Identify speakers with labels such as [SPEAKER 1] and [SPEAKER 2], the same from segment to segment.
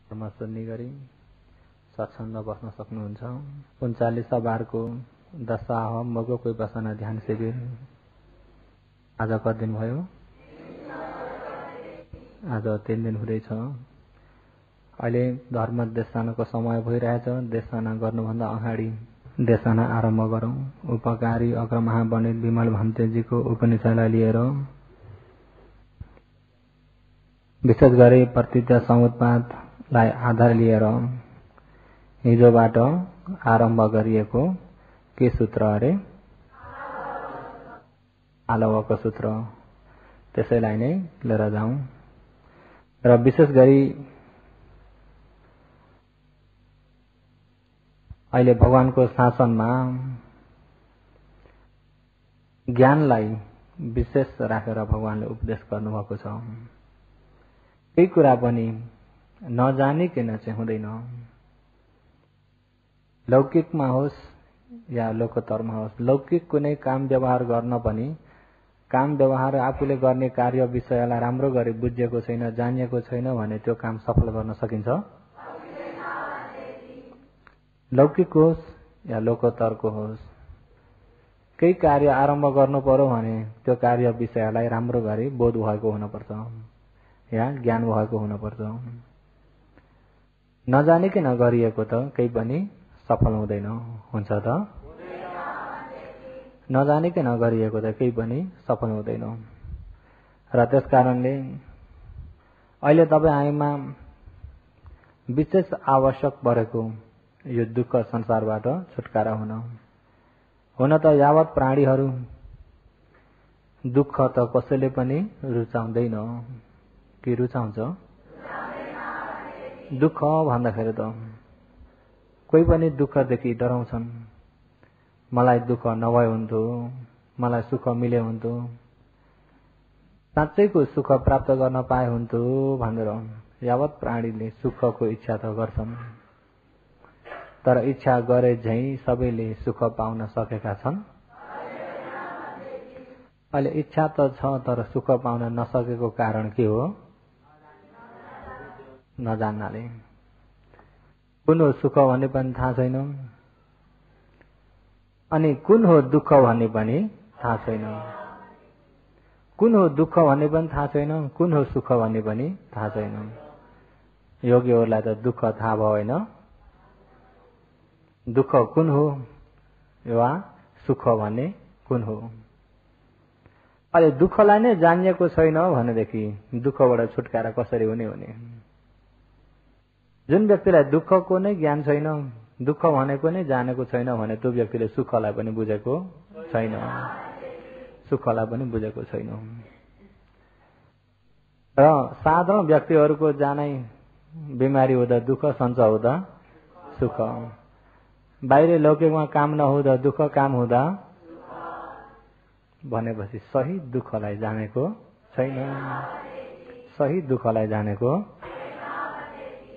[SPEAKER 1] धर्म सुन्ने गरी सत्सङ्ग बस्न सक्नुहुन्छ। 39 बारको दशा मगोको बसना ध्यान शिविर आज कति दिन भयो? आज 3 दिन हुँदैछ। अहिले धर्म देशनाको समय भइरहेछ। देशना गर्नुभन्दा अगाडि देशना आरम्भ गरौं। उपकारी अग्रमहा पण्डित विमल भन्तेजीको उपनिषदलाई लिएर विशेष गरी प्रतिज्ञा समुत्पादलाई आधार लिएर हिजोबाट आरम्भ गरिएको के सूत्र अरे? आलवको सूत्र। त्यसैलाई नै लिएर जाउँ र विशेष गरी अहिले भगवानको शासनमा ज्ञानलाई विशेष राखेर भगवानले उपदेश गर्नुभएको छ। केही कुरा पनि नजानिकन चाहिँ हुँदैन। लौकिकमा होस् या लोकोत्तरमा होस्, लौकिक कुनै काम व्यवहार गर्न पनि काम व्यवहार आफूले गर्ने कार्य विषयलाई राम्रो गरी बुझेको छैन, जानिएको छैन भने त्यो काम सफल गर्न सकिन्छ? लौकिक होस् या लोकोत्तरको होस्, केही कार्य आरम्भ गर्नु पर्यो भने त्यो कार्य विषयलाई राम्रो गरी बोध भएको हुनुपर्छ या ज्ञान भएको हुनुपर्छ। नजानिकन गरिएको त केही पनि सफल हुँदैन। हुन्छ त? नजानिकन गरिएको त केही पनि सफल हुँदैन। र त्यसकारणले अहिले तपाईँ हामीमा विशेष आवश्यक परेको यो दुःख संसारबाट छुटकारा हुन त यावत प्राणीहरू दुःख त कसैले पनि रुचाउँदैन। कि रुचाउँछ? दुःख भन्दाखेरि त कोही पनि दुःखदेखि डराउँछन्। मलाई दुःख नभए हुन्थ्यो, मलाई सुख मिले हुन्थ्यो, साँच्चैको सुख प्राप्त गर्न पाए हुन्थ्यो भनेर यावत प्राणीले सुखको इच्छा त गर्छन्। तर इच्छा गरे झैं सबैले सुख पाउन सकेका छन्? अहिले इच्छा त छ तर सुख पाउन नसकेको कारण के हो? नजान्नाले। कुन हो सुख भन्ने पनि थाहा छैन, अनि कुन हो दुःख भन्ने पनि थाहा छैन। कुन हो दुःख भन्ने पनि थाहा छैन, कुन हो सुख भन्ने पनि थाहा छैन। योगीहरूलाई त दुःख थाहा भयो होइन? दुःख कुन हो वा सुख भन्ने कुन हो? अहिले दुःखलाई नै जानिएको छैन भनेदेखि दुःखबाट छुटकारा कसरी हुने? जुन व्यक्तिलाई दुःखको नै ज्ञान छैन, दुःख भनेको नै जानेको छैन भने त्यो व्यक्तिले सुखलाई पनि बुझेको छैन। सुखलाई पनि बुझेको छैन। र साधारण व्यक्तिहरूको जानै बिमारी हुँदा दुःख, सञ्चय हुँदा सुख। बाहिर लौकिकमा काम नहुँदा दुःख, काम हुँदा भनेपछि सही दुःखलाई जानेको छैन। सही दुःखलाई जानेको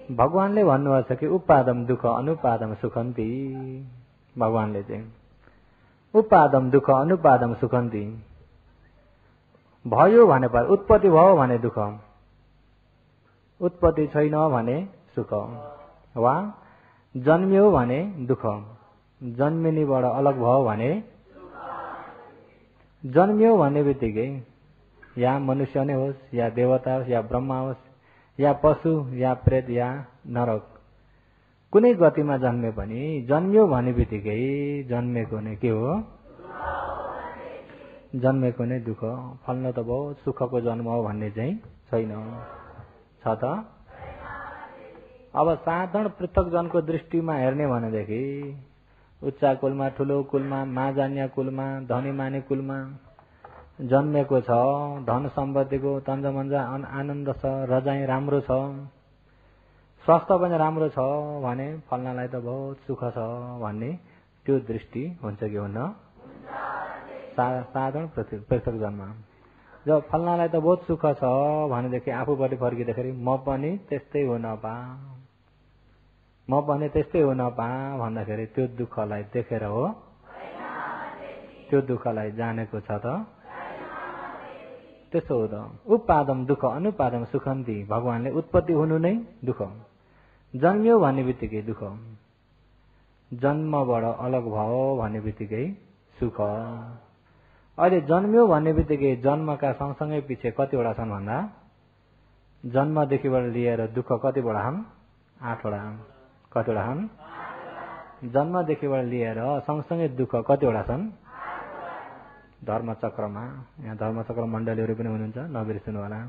[SPEAKER 1] भगवानले भन्नुभएको छ कि उपादम दुःख अनुपादम सुखन्ति। भगवानले चाहिँ उपादम दुःख अनुपादम सुखन्ति भयो भने पर उत्पत्ति भयो भने दुःख, उत्पत्ति छैन भने सुख, वा जन्मियो भने दुःख, जन्मिनेबाट अलग भयो भने जन्मियो भन्ने बित्तिकै या मनुष्य नै होस् या देवता होस् या ब्रह्मा होस् या पशु या प्रेत या नरक, कुनै गतिमा जन्मे पनि जन्मियो भने बित्तिकै जन्मेको नै के हो? जन्मेको नै दुःख। फल्न त बहुत सुखको जन्म हो भन्ने चाहिँ छैन। छ त? अब साधारण पृथक जनको दृष्टिमा हेर्ने भनेदेखि उच्च कुलमा, ठुलो कुलमा, माजान्य कुलमा, धनी माने कुलमा जन्मेको छ, धन सम्पत्तिको तन्जमन्जा आनन्द छ, रजाई राम्रो छ, स्वास्थ्य पनि राम्रो छ भने फल्नालाई त बहुत सुख छ भन्ने त्यो दृष्टि हुन्छ कि हुन्न? साधारण पृथक जन्म। जब फल्नालाई त बहुत सुख छ भनेदेखि आफूपट्टि फर्किँदाखेरि म पनि त्यस्तै हुन पा, म पनि त्यस्तै हुन पा भन्दाखेरि त्यो दुःखलाई देखेर हो? त्यो दुःखलाई जानेको छ त? त्यसो हो त। उपादम दुःख अनुपादम सुखन्ति। भगवानले उत्पत्ति हुनु नै दुःख, जन्मियो भन्ने बित्तिकै दुःख, जन्मबाट अलग भयो भन्ने बित्तिकै सुख। अहिले जन्मियो भन्ने बित्तिकै जन्मका सँगसँगै पछि कतिवटा छन् भन्दा जन्मदेखिबाट लिएर दुःख कतिवटा छन्? 8 वटा। कतिवटा छन्? जन्मदेखिबाट लिएर सँगसँगै दुःख कतिवटा छन्? धर्मचक्रमा, यहाँ धर्मचक्र मण्डलीहरू पनि हुनुहुन्छ, नबिर्सनु होला।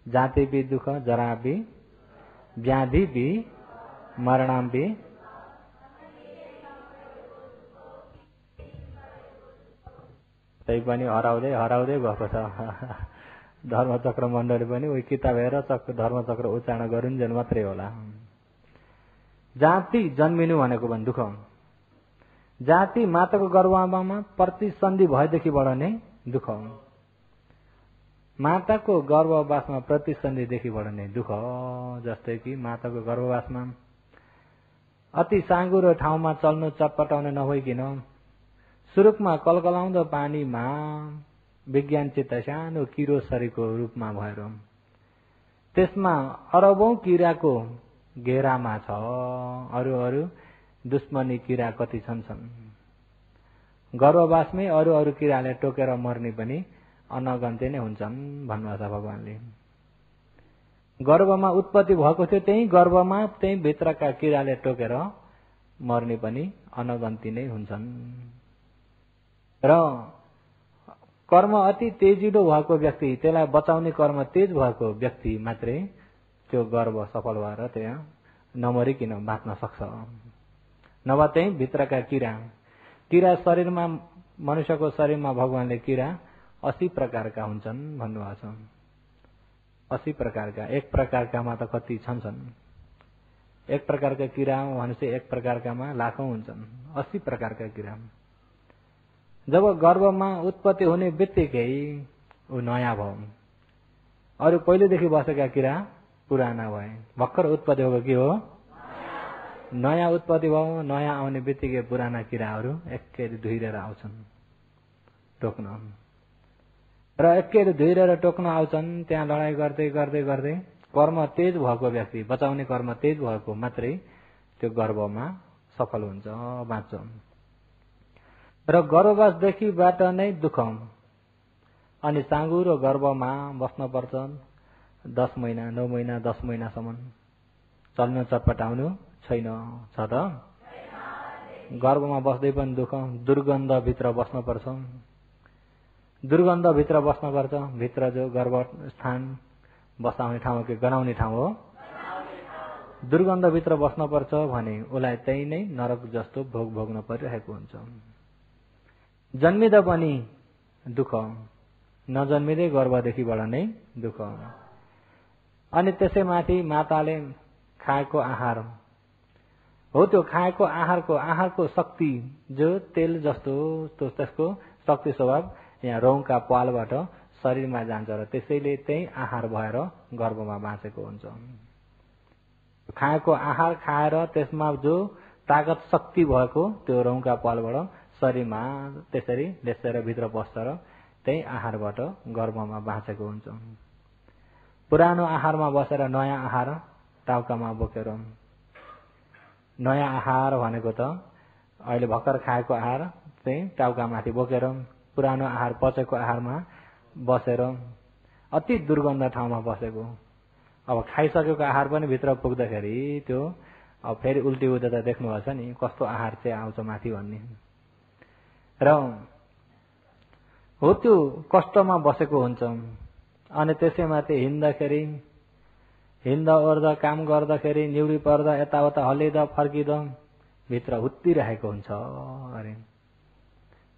[SPEAKER 1] जातिबी दुःख, जराबी, व्याधिबी, मरणाम्बी, त्यही पनि हराउँदै हराउँदै गएको छ। धर्मचक्र मण्डली पनि उही किताब हेरेर धर्मचक्र उच्चारण गरिन्जेल मात्रै होला। जाति जन्मिनु भनेको पनि दुःख। जाति माताको गर्भमा प्रतिसन्धि भएदेखिबाट नै दुःख। माताको गर्भवासमा प्रतिसन्धिदेखिबाट नै दुःख। जस्तै कि माताको गर्भवासमा अति साँगुरो ठाउँमा चल्नु चटपटाउने नभइकन सुरुकमा कलकलाउँदो पानीमा विज्ञानचित सानो किरो शरीरको रूपमा भएर त्यसमा अरबौं किराको घेरामा छ। अरू अरू दुश्मनी किरा कति छन्। गर्भवासमै अरू अरू किराले टोकेर मर्ने पनि अनगन्ती नै हुन्छन् भन्नुभएको छ भगवानले। गर्भमा उत्पत्ति भएको थियो, त्यही गर्भमा त्यही भित्रका किराले टोकेर मर्ने पनि अनगन्ती नै हुन्छन्। र कर्म अति तेजिलो भएको व्यक्ति, त्यसलाई बचाउने कर्म तेज भएको व्यक्ति मात्रै त्यो गर्भ सफल भएर त्यहाँ नमरिकन बाँच्न सक्छ। नभए त्यही भित्रका किरा शरीरमा, मनुष्यको शरीरमा भगवानले किरा 80 प्रकारका हुन्छन् भन्नुभएको छ। 80 प्रकारका। एक प्रकारकामा त कति छन्। एक प्रकारका किरा भनेपछि एक प्रकारकामा लाखौं हुन्छन्। 80 प्रकारका किरा। जब गर्भमा उत्पत्ति हुने बित्तिकै ऊ नयाँ भयो। अरू पहिलेदेखि बसेका किरा पुराना भए। भर्खर उत्पत्ति भएको के हो? नयाँ उत्पत्ति भयो। नयाँ आउने बित्तिकै पुराना किराहरू एकै धुइरेर आउँछन् टोक्न। र एकै धुइरेर टोक्न आउँछन्। त्यहाँ लडाई गर्दै गर्दै गर्दै कर्म तेज भएको व्यक्ति, बचाउने कर्म तेज भएको मात्रै त्यो गर्भमा सफल हुन्छ, बाँच्छ। र गर्भवासदेखिबाट नै दुःख। अनि साँगुरो गर्भमा बस्न पर्छ 10 महिना, 9 महिना, 10 महिनासम्म। चल्न चटपटाउनु छैन। छ त? गर्भमा बस्दै पनि दुःख। दुर्गन्धभित्र बस्नुपर्छ। दुर्गन्धभित्र बस्नुपर्छ। भित्र जो गर्भ स्थान बसाउने ठाउँ हो कि गनाउने ठाउँ हो? दुर्गन्धभित्र बस्नुपर्छ भने उसलाई त्यही नै नरक जस्तो भोग भोग्न परिरहेको हुन्छ। जन्मिँदा पनि दुःख, नजन्मिँदै गर्भदेखिबाट नै दुःख। अनि त्यसैमाथि माताले खाएको आहार हो, त्यो खाएको आहारको शक्ति जो तेल जस्तो त्यसको शक्ति स्वभाव यहाँ रौँका पालबाट शरीरमा जान्छ र त्यसैले त्यही आहार भएर गर्भमा बाँचेको हुन्छ। खाएको आहार खाएर त्यसमा जो ताकत शक्ति भएको त्यो रौँका पालबाट शरीरमा त्यसरी लेसेर भित्र बस्छ र त्यही आहारबाट गर्भमा बाँचेको हुन्छ। पुरानो आहारमा बसेर नयाँ आहार टाउकामा बोकेर, नयाँ आहार भनेको त अहिले भर्खर खाएको आहार चाहिँ टाउकामाथि बोकेर पुरानो आहार पचेको आहारमा बसेर अति दुर्गन्ध ठाउँमा बसेको। अब खाइसकेको आहार पनि भित्र पुग्दाखेरि त्यो अब फेरि उल्टी उल्टा त देख्नुभएको छ नि कस्तो आहार चाहिँ आउँछ माथि भन्ने। र हो त्यो कष्टमा बसेको हुन्छ। अनि त्यसैमाथि हिँड्दा ओर्दा काम गर्दाखेरि निउरी पर्दा यताउता हल्लिँदा फर्किँदा भित्र हुत्तिरहेको हुन्छ। अरे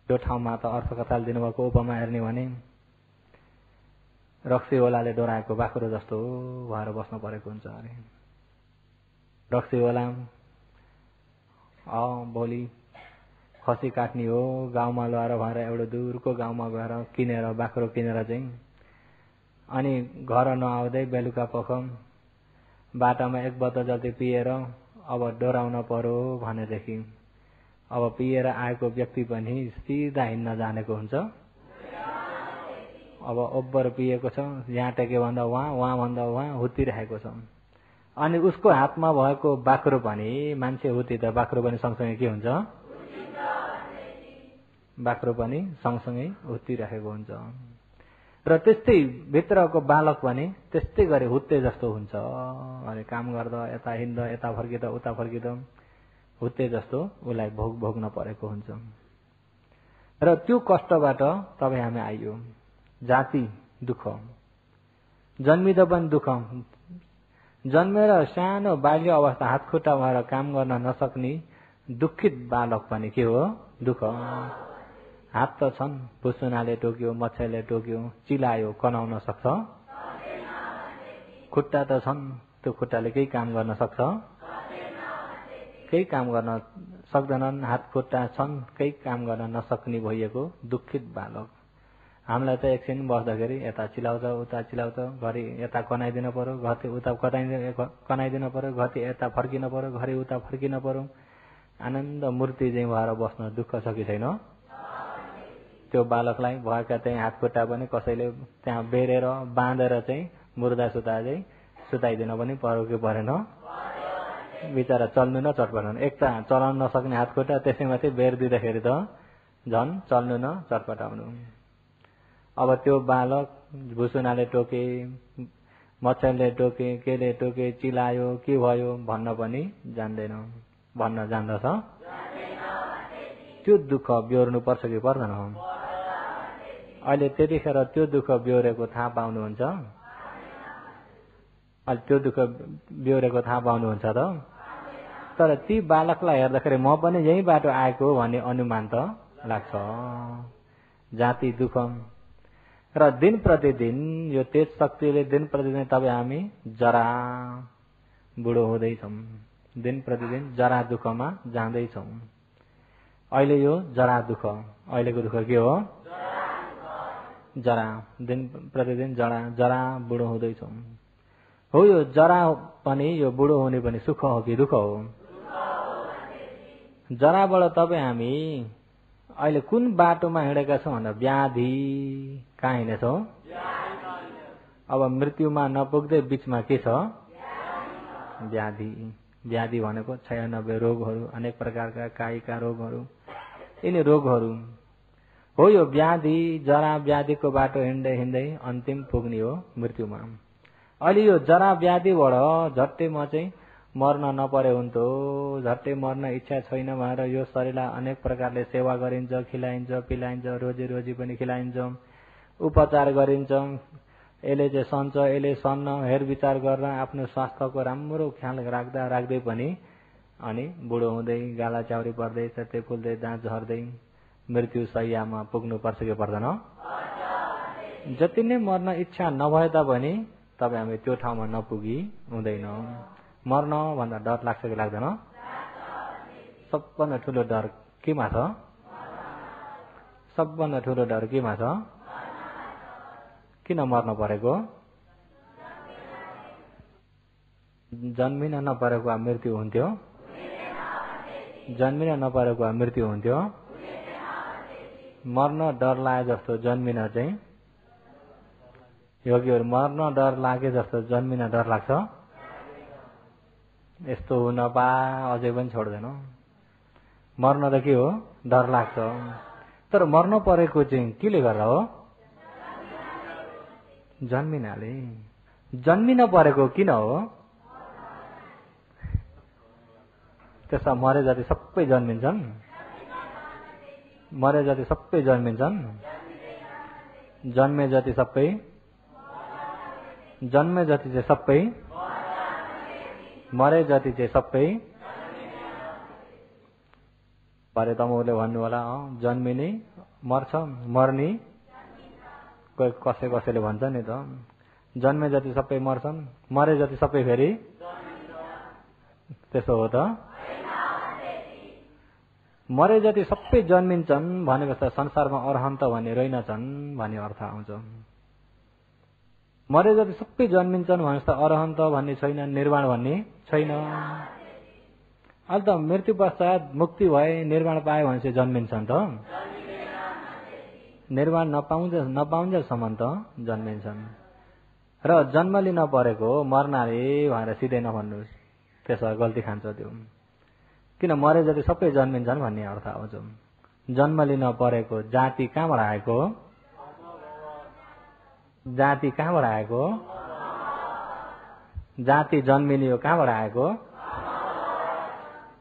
[SPEAKER 1] त्यो ठाउँमा त अर्थ कथाले दिनुभएको उपमा हेर्ने भने रक्सी ओलाले डोराएको बाख्रो जस्तो भएर बस्न परेको हुन्छ। अरे रक्सी ओला भोलि खसी काट्ने हो, गाउँमा लगाएर भएर एउटा दूरको गाउँमा गएर किनेर बाख्रो किनेर चाहिँ अनि घर नआउँदै बेलुका पख बाटामा 1 बोतल जति पिएर अब डोराउन पर्यो भनेदेखि अब पिएर आएको व्यक्ति पनि सिधा हिँड्न जानेको हुन्छ। अब ओब्बर पिएको छ, यहाँ टेक्यो भन्दा वहाँ, वहाँ भन्दा वहाँ हुत्तिरहेको छ। अनि उसको हातमा भएको बाख्रो पनि मान्छे हुती त बाख्रो पनि सँगसँगै के हुन्छ? बाख्रो पनि सँगसँगै हुत्तिराखेको हुन्छ। र त्यस्तै भित्रको बालक पनि त्यस्तै गरी हुत्ते जस्तो हुन्छ। अनि काम गर्दा यता हिँड्दा यता फर्किँदा उता फर्किँदा हुत्ते जस्तो उसलाई भोग्न परेको हुन्छ। र त्यो कष्टबाट तपाईँ हामी आइयो। जाति दुःख, जन्मिँदा पनि दुःख, जन्मेर सानो बाल्य अवस्था हातखुट्टा भएर काम गर्न नसक्ने दुःखित बालक पनि के हो? दुःख। हात त छन्, भुसुनाले टोक्यो, मच्छरले टोक्यो, चिलायो, कनाउन सक्छ? खुट्टा त छन्, त्यो खुट्टाले केही काम गर्न सक्छ? केही काम गर्न सक्दैनन्। हात खुट्टा छन्, केही काम गर्न नसक्ने भइएको दुःखित बालक। हामीलाई त एकछिन बस्दाखेरि यता चिलाउँछ उता चिलाउँछ, घरि यता कनाइदिनु पर्यो, घरि उता कनाइदिनु पर्यो, घरि यता फर्किन पर्यो, घरि उता फर्किन पर्यो। आनन्द मूर्ति चाहिँ भएर बस्न दुःख छ कि छैन? त्यो बालकलाई भएका चाहिँ हातखुट्टा पनि कसैले त्यहाँ बेरेर बाँधेर चाहिँ मुर्दा सुता चाहिँ सुताइदिन पनि पर्यो कि परेन? बिचरा चल्नु न चटपटाउनु। एक त चलाउन नसक्ने हातखुट्टा, त्यसैमाथि बेर दिँदाखेरि त झन् चल्नु न चटपटाउनु। अब त्यो बालक भुसुनाले टोके, मच्छरले टोके, केले टोके, चिलायो, के भयो भन्न पनि जान्दैन। भन्न जान्दछ? त्यो दुःख बेहोर्नु पर्छ कि पर्दैन? अहिले त्यतिखेर त्यो दुःख बेहोरेको थाहा पाउनुहुन्छ? अहिले त्यो दुःख बेहोरेको थाहा पाउनुहुन्छ त? तर ती बालकलाई हेर्दाखेरि म पनि यही बाटो आएको भन्ने अनुमान त लाग्छ। जाति दुःख र दिन प्रतिदिन यो तेज शक्तिले दिन प्रतिदिन तपाईँ हामी जरा बुढो हुँदैछौँ। दिन प्रतिदिन जरा दुःखमा जाँदैछौँ। अहिले यो जरा दुःख, अहिलेको दुःख के हो? जरा। दिन प्रतिदिन जरा बुढो हुँदैछौँ। हो, यो जरा पनि, यो बुढो हुने पनि सुख हो कि दुःख हो? जराबाट तपाईँ हामी अहिले कुन बाटोमा हिँडेका छौँ भन्दा व्याधि कहाँ हिँडेछौँ? अब मृत्युमा नपुग्दै बिचमा के छ? व्याधि। व्याधि भनेको 96 रोगहरू, अनेक प्रकारका कायिका रोगहरू, यिनी रोगहरू हो। यो व्याधि जरा व्याधिको बाटो हिँड्दै हिँड्दै अन्तिम पुग्ने हो मृत्युमा। अहिले यो जरा व्याधिबाट झट्टै म चाहिँ मर्न नपरे हुन्थ्यो, झट्टै मर्न इच्छा छैन भनेर यो शरीरलाई अनेक प्रकारले सेवा गरिन्छ, खिलाइन्छ, पिलाइन्छ, रोजी पनि खिलाइन्छ, उपचार गरिन्छ। यसले चाहिँ सन्छ, यसले सन्न, हेरविचार गरेर आफ्नो स्वास्थ्यको राम्रो ख्याल राख्दै पनि अनि बुढो हुँदै गाला चाउरी पर्दै चट्टै फुल्दै दाँत झर्दै मृत्यु शय्यामा पुग्नु पर्छ कि पर्दैन? जति नै मर्न इच्छा नभए तापनि तपाईँ हामी त्यो ठाउँमा नपुगी हुँदैन। मर्न भन्दा डर लाग्छ कि लाग्दैन? सबभन्दा ठुलो डर केमा छ? सबभन्दा ठुलो डर केमा छ? किन मर्न परेको? जन्मिन नपरेको मृत्यु हुन्थ्यो? जन्मिन नपरेको मृत्यु हुन्थ्यो? मर्न डर लागे जस्तो जन्मिन चाहिँ योगीहरू मर्न डर लागे जस्तो जन्मिन डर लाग्छ? यस्तो हुन पा अझै पनि छोड्दैन। मर्न त के हो? डर लाग्छ। तर मर्न परेको चाहिँ केले गर्दा हो? जन्मिनाले। जन्मिन परेको किन हो? त्यसमा मरे जति सबै जन्मिन्छन्? मरे जति सबै जन्मिन्छन्? जन्मे जति सबै? जन्मे जति चाहिँ सबै? मरे जति चाहिँ सबै? भरे तमले भन्नु होला जन्मिने मर्छ, मर्ने कसैले भन्छ नि त जन्मे जति सबै मर्छन्, मरे जति सबै फेरि? त्यसो हो त? मरे जति सबै जन्मिन्छन् भनेपछि संसारमा अरहन्त भन्ने रहेनछन् भन्ने अर्थ आउँछ। मरे जति सबै जन्मिन्छन् भनेपछि अरहन्त भन्ने छैन, निर्वाण भन्ने छैन। अहिले त मृत्यु पश्चात मुक्ति भए निर्वाण पाए भनेपछि जन्मिन्छन् त? निर्वाण नपाउन्जेलसम्म त जन्मिन्छन्। र जन्म लिन परेको मर्नाले भनेर सिधै नभन्नुहोस्, त्यसो गल्ती खान्छ त्यो। किन मरे जति सबै जन्मिन्छन् भन्ने अर्थ आउँछ। जन्म लिन परेको जाति कहाँबाट आएको? जाति कहाँबाट आएको? जाति जन्मिने हो कहाँबाट आएको?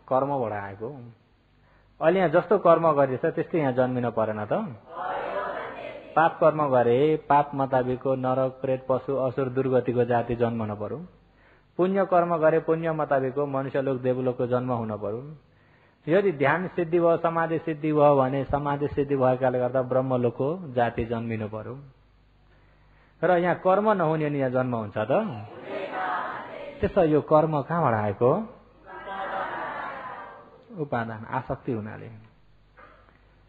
[SPEAKER 1] कर्मबाट आएको। अहिले यहाँ जस्तो कर्म गरेछ त्यस्तै यहाँ जन्मिन परेन त? पाप कर्म गरे पाप मुताबिकको नरक प्रेत पशु असुर दुर्गतिको जाति जन्मन पर्यो। पुण्य कर्म गरे पुण्य मुताबिकको मनुष्यलोक देवलोकको जन्म हुन पर्यो। यदि ध्यान सिद्धि भयो समाधि सिद्धि भयो भने समाधि सिद्धि भएकाले गर्दा ब्रह्मलोकको जाति जन्मिनु पर्यो। र यहाँ कर्म नहुने नि यहाँ जन्म हुन्छ त? त्यसो यो कर्म कहाँबाट आएको? उपादान, आसक्ति हुनाले,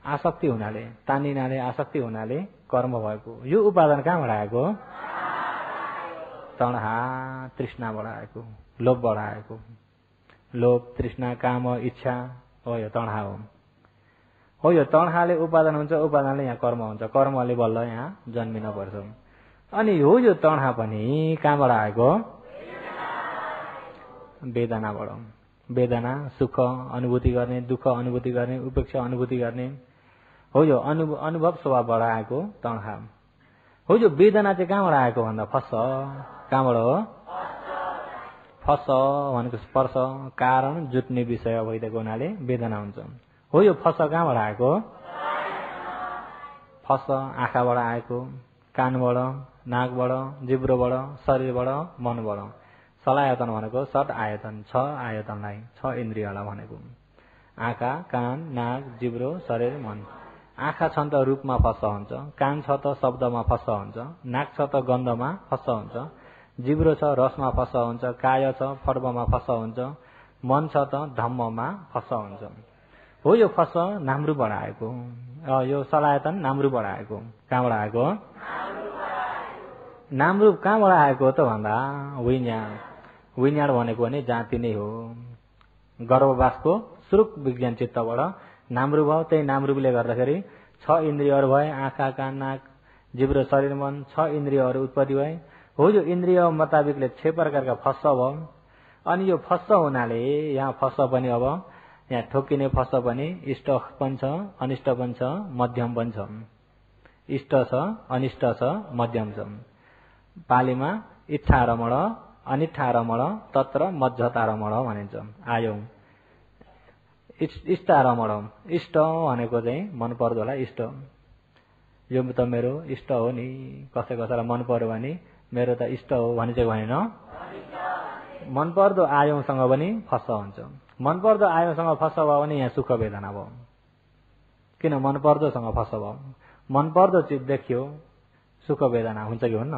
[SPEAKER 1] आसक्ति हुनाले, तानिनाले आसक्ति हुनाले कर्म भएको। यो उपादान कहाँबाट आएको? तणहा तृष्णाबाट आएको, लोभबाट आएको। लोभ तृष्णा काम इच्छा हो यो तणहा हो। यो तणहाले उपादान हुन्छ, उपादानले यहाँ कर्म हुन्छ, कर्मले बल्ल यहाँ जन्मिन पर्छ। अनि यो तणहा पनि कहाँबाट आएको? वेदनाबाट। वेदना सुख अनुभूति गर्ने, दुःख अनुभूति गर्ने, उपेक्षा अनुभूति गर्ने हो। यो अनुभव स्वभावबाट आएको तणहा हो। यो वेदना चाहिँ कहाँबाट आएको भन्दा फस कहाँबाट हो? फस भनेको स्पर्श कारण जुट्ने विषय भइदिएको हुनाले वेदना हुन्छ। हो यो फस कहाँबाट आएको? फस आँखाबाट आएको, कानबाट, नाकबाट, जिब्रोबाट, शरीरबाट, मनबाट। सलायतन भनेको सट आयतन, 6 आयतनलाई, 6 इन्द्रियलाई भनेको। आँखा, कान, नाक, जिब्रो, शरीर, मन। आँखा छन् त रूपमा फस हुन्छ, कान छ त शब्दमा फस हुन्छ, नाक छ त गन्धमा फस हुन्छ, जिब्रो छ रसमा फस हुन्छ, काय छ फर्बमा फस हुन्छ, मन छ त धम्ममा फस हुन्छ। हो यो फस नामरूपबाट आएको। यो सलायतन नामरूपबाट आएको। कहाँबाट आएको? नामरूप कहाँबाट आएको त भन्दा विज्ञान। विज्ञान भनेको भने जाति नै हो। गर्भवासको श्रुक विज्ञान चित्तबाट नामरूप हो। त्यही नामरूपले गर्दाखेरि 6 इन्द्रियहरू भए, आँखा कान नाक जिब्रो शरीर मन, 6 इन्द्रियहरू उत्पत्ति भए। हो यो इन्द्रिय मुताबिकले 6 प्रकारका फस भयो। अनि यो फस हुनाले यहाँ फस पनि अब यहाँ ठोकिने फस पनि इष्ट पनि छ, अनिष्ट पनि छ, मध्यम पनि छ। इष्ट छ, अनिष्ट छ, मध्यम छ। पालीमा इच्छारमण अनिच्छारमण तत्र मध्यतारमण भनिन्छ। आयो इष्टारमण, इष्ट भनेको चाहिँ मन पर्दो होला। इष्ट यो त मेरो इष्ट हो नि, कसै कसैलाई मन पर्यो भने मेरो त इष्ट हो भने चाहिँ भनेन। मन पर्दो आयौसँग पनि फस हुन्छ। मन पर्दो आयौसँग फस भयो भने यहाँ सुख वेदना भयो। किन मन पर्दोसँग फस भयो? मन पर्दो चिज देखियो सुख वेदना हुन्छ कि हुन्न?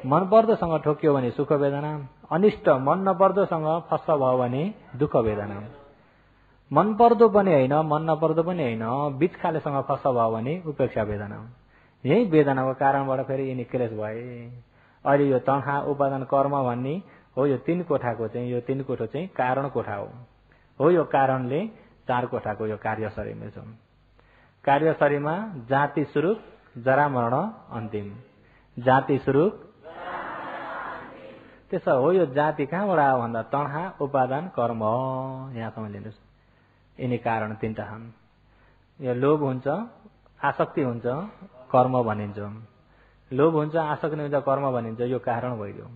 [SPEAKER 1] मन पर्दोसँग ठोकियो भने सुख वेदना। अनिष्ट मन नपर्दोसँग फस भयो भने दुःख वेदना। मन पर्दो पनि होइन मन नपर्दो पनि होइन, बीच खालेसँग फस भयो भने उपेक्षा वेदना। यही वेदनाको कारणबाट फेरि यिनी क्लेश भए। अहिले यो तणहा उपादान कर्म भन्ने हो। यो 3 कोठाको चाहिँ यो 3 कोठो चाहिँ कारण कोठा हो। यो कारणले 4 कोठाको यो कार्य शरीरमा छ। कार्य शरीरमा जाति स्वरूप जरा मरण अन्तिम। जाति स्वरूप त्यसो हो। यो जाति कहाँबाट आयो भन्दा तणहा उपादान कर्म यहाँ समझ लिनुहोस्। यिनी कारण 3टा छन्। यो लोभ हुन्छ, आसक्ति हुन्छ, कर्म भनिन्छ। लोभ हुन्छ, आसक्ति हुन्छ, कर्म भनिन्छ। यो कारण भइदियो।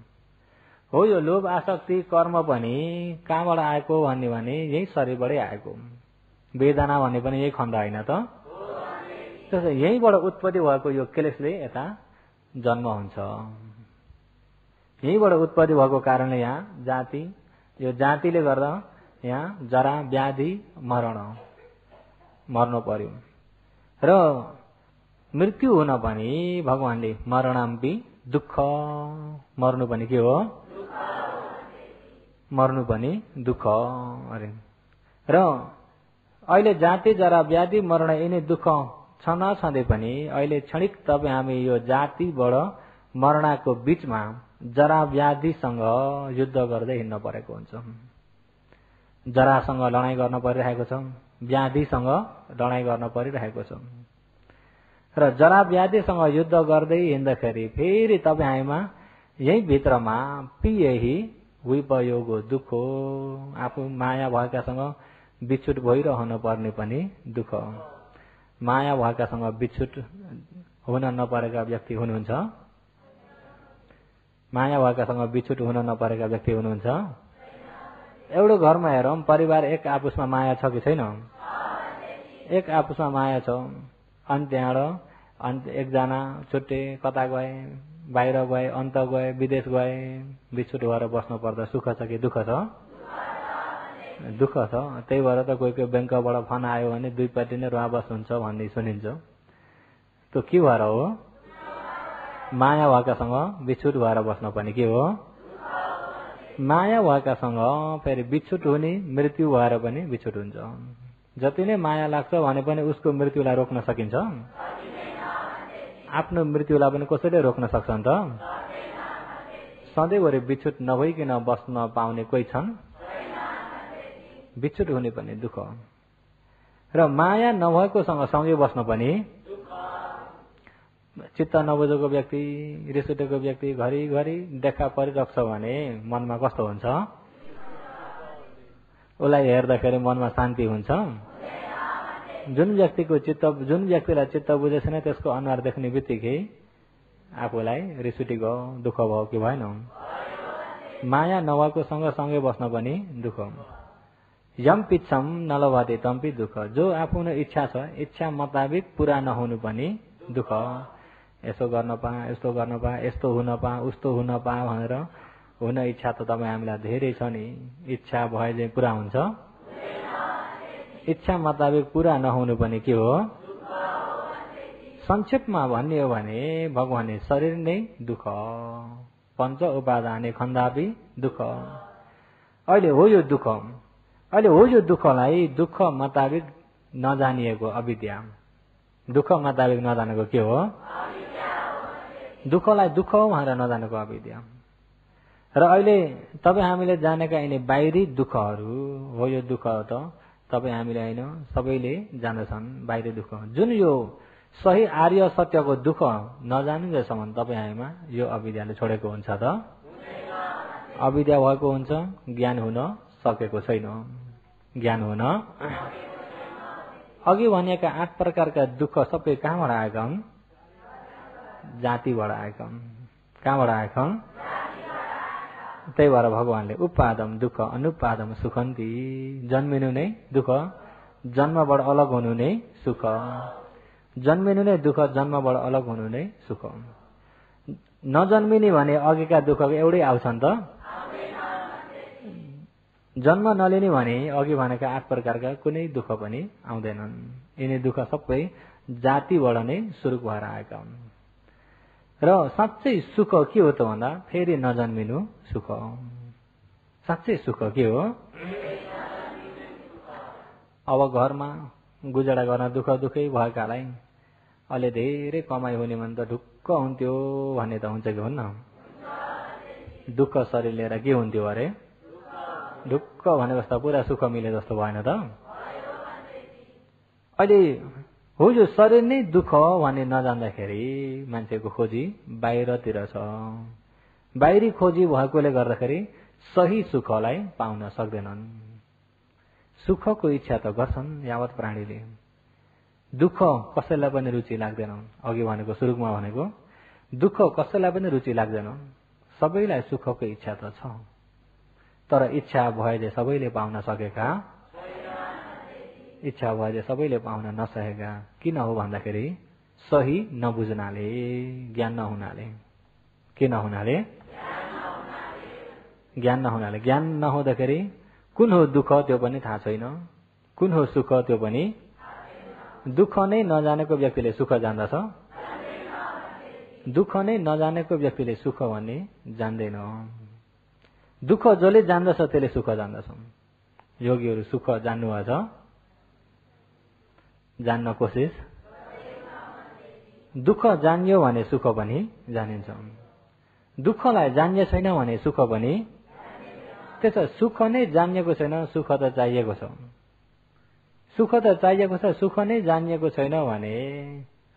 [SPEAKER 1] हो यो लोभ आसक्ति कर्म पनि कहाँबाट आएको भन्ने भने यही शरीरबाटै आएको। वेदना भन्ने पनि यही खण्ड होइन त? त्यसो यहीँबाट उत्पत्ति भएको यो क्लेशले यता जन्म हुन्छ। यहीँबाट उत्पत्ति भएको कारणले यहाँ जाति, यो जातिले गर्दा यहाँ जरा व्याधि मरण मर्नु पर्यो। र मृत्यु हुन पनि भगवानले मरणाम्पि दुःख, मर्नु पनि के हो? मर्नु पनि दुःख अरे। र अहिले जाति जरा व्याधि मरण यिनी दुःख छँदा छँदै पनि अहिले क्षणिक तपाईँ हामी यो जातिबाट मरणको बीचमा जरा व्याधिसँग युद्ध गर्दै हिँड्न परेको हुन्छ। जरासँग लडाईँ गर्न परिरहेको छ, व्याधिसँग लडाईँ गर्न परिरहेको छ। र जरा व्याधिसँग युद्ध गर्दै हिँड्दाखेरि फेरि तपाईँ यही भित्रमा पियही विपयोगो दुःख, आफू माया भएकासँग विछुट भइरहनु पर्ने पनि दुःख। माया भएकासँग विछुट हुन नपरेका व्यक्ति हुनुहुन्छ? माया भएकासँग विछुट हुन नपरेका व्यक्ति हुनुहुन्छ? एउटा घरमा हेरौँ, परिवार एक आपसमा माया छ कि छैन? एक आपसमा माया छ। अनि त्यहाँबाट एकजना छुट्टे, कता गए, बाहिर गए, अन्त गए, विदेश गए, विछुट भएर बस्नु पर्दा सुख छ कि दुःख छ? दुःख छ। त्यही भएर त कोही कोही ब्याङ्कबाट फोन आयो भने दुईपट्टि नै रुवा बस हुन्छ भन्ने सुनिन्छ। त्यो के भएर हो? माया भएकासँग विछुट भएर बस्न पनि के हो? माया भएकासँग फेरि विछुट हुने, मृत्यु भएर पनि विछुट हुन्छ। जति नै माया लाग्छ भने पनि उसको मृत्युलाई रोक्न सकिन्छ? आफ्नो मृत्युलाई पनि कसैले रोक्न सक्छन् त? सधैँभरि विछुट नभइकन बस्न पाउने कोही छन्? विछुट हुने पनि दुःख। र माया नभएकोसँग सँगै बस्न पनि चित्त नबुझेको व्यक्ति, रिस उठेको व्यक्ति घरिघरि देखा परिरहेको छ भने मनमा कस्तो हुन्छ? उसलाई हेर्दाखेरि मनमा शान्ति हुन्छ? जुन व्यक्तिलाई चित्त बुझेको छैन त्यसको अनुहार देख्ने बित्तिकै आफूलाई रिस उठि गयो, दुःख भयो कि भएन? माया नभएकोसँग सँगै बस्न पनि दुःख। यम पिच्छम नलभते तम्पी दुःख। जो आफ्नो इच्छा छ, इच्छा मुताबिक पूरा नहुनु पनि दुःख। यसो गर्न पा, यस्तो गर्न पा, यस्तो हुन पा, उस्तो हुन पा भनेर हुन इच्छा त तपाईँ हामीलाई धेरै छ नि। इच्छा भए चाहिँ पुरा हुन्छ? इच्छा मुताबिक पूरा नहुनु पनि के हो? संक्षेपमा भन्ने हो भने भगवान शरीर नै दुःख, पञ्च उपादाने खन्दापि दुःख। अहिले हो यो दुःख, अहिले हो यो दुःखलाई दुःख मुताबिक नजानिएको अविद्या। दुःख मुताबिक नजानेको के हो? दुःखलाई दुःख भनेर नजानेको अविद्या। र अहिले तपाईँ हामीले जानेका यिनी बाहिरी दुःखहरू हो यो दुःख त तपाईँ हामीले होइन सबैले जान्दछन् बाहिरी दुःख। जुन यो सही आर्य सत्यको दुःख नजानिन्जेलसम्म तपाईँ हामीमा यो अविद्याले छोडेको हुन्छ त? अविद्या भएको हुन्छ, ज्ञान हुन सकेको छैन। ज्ञान हुन अघि भनेका 8 प्रकारका दुःख सबै कहाँबाट आएका हुन्? जातिबाट आएका हुन्। कहाँबाट आएका हुन्? त्यही भएर भगवानले उपादम दुःख अनुपादम सुखन्ती। जन्मिनु नै दुःख, जन्मबाट अलग हुनु नै सुख। जन्मिनु नै दुःख, जन्मबाट अलग हुनु नै सुख। नजन्मिने भने अघिका दुःख एउटै आउँछन् त? जन्म नलिने भने अघि भनेका 8 प्रकारका कुनै दुःख पनि आउँदैनन्। यिनी दुःख सबै जातिबाट नै सुरु भएर आएका हुन्। र साँच्चै सुख के हो त भन्दा फेरि नजन्मिनु सुख। साँच्चै सुख के हो? अब घरमा गुजारा गर्न दुःख दुःखै भएकालाई अहिले धेरै कमाइ हुने भने त ढुक्क हुन्थ्यो भन्ने त हुन्छ कि हुन्न? दुःख शरीर लिएर के हुन्थ्यो अरे? ढुक्क भनेको त पुरा सुख मिले जस्तो भएन त? अहिले हो यो शरीर नै दुःख भन्ने नजान्दाखेरि मान्छेको खोजी बाहिरतिर छ। बाहिरी खोजी भएकोले गर्दाखेरि सही सुखलाई पाउन सक्दैनन्। सुखको इच्छा त गर्छन् यावत प्राणीले, दुःख कसैलाई पनि रुचि लाग्दैन। अघि भनेको सुरुमा भनेको दुःख कसैलाई पनि रुचि लाग्दैन। सबैलाई सुखको इच्छा त छ, तर इच्छा भए जे सबैले पाउन सकेका, इच्छा भए जे सबैले पाउन नसकेका किन हो भन्दाखेरि सही नबुझ्नाले, ज्ञान नहुनाले। के नहुनाले? ज्ञान नहुनाले। ज्ञान नहुँदाखेरि कुन हो दुःख त्यो पनि थाहा छैन, कुन हो सुख त्यो पनि। दुःख नै नजानेको व्यक्तिले सुख जान्दछ? दुःख नै नजानेको व्यक्तिले सुख भन्ने जान्दैन। दुःख जसले जान्दछ त्यसले सुख जान्दछ। योगीहरू सुख जान्नुभएछ? जान्न कोसिस। दुःख जानियो भने सुख पनि जानिन्छ। दुःखलाई जान्ने छैन भने सुख पनि। त्यसो सुख नै जानिएको छैन, सुख त चाहिएको छ। सुख त चाहिएको छ, सुख नै जानिएको छैन भने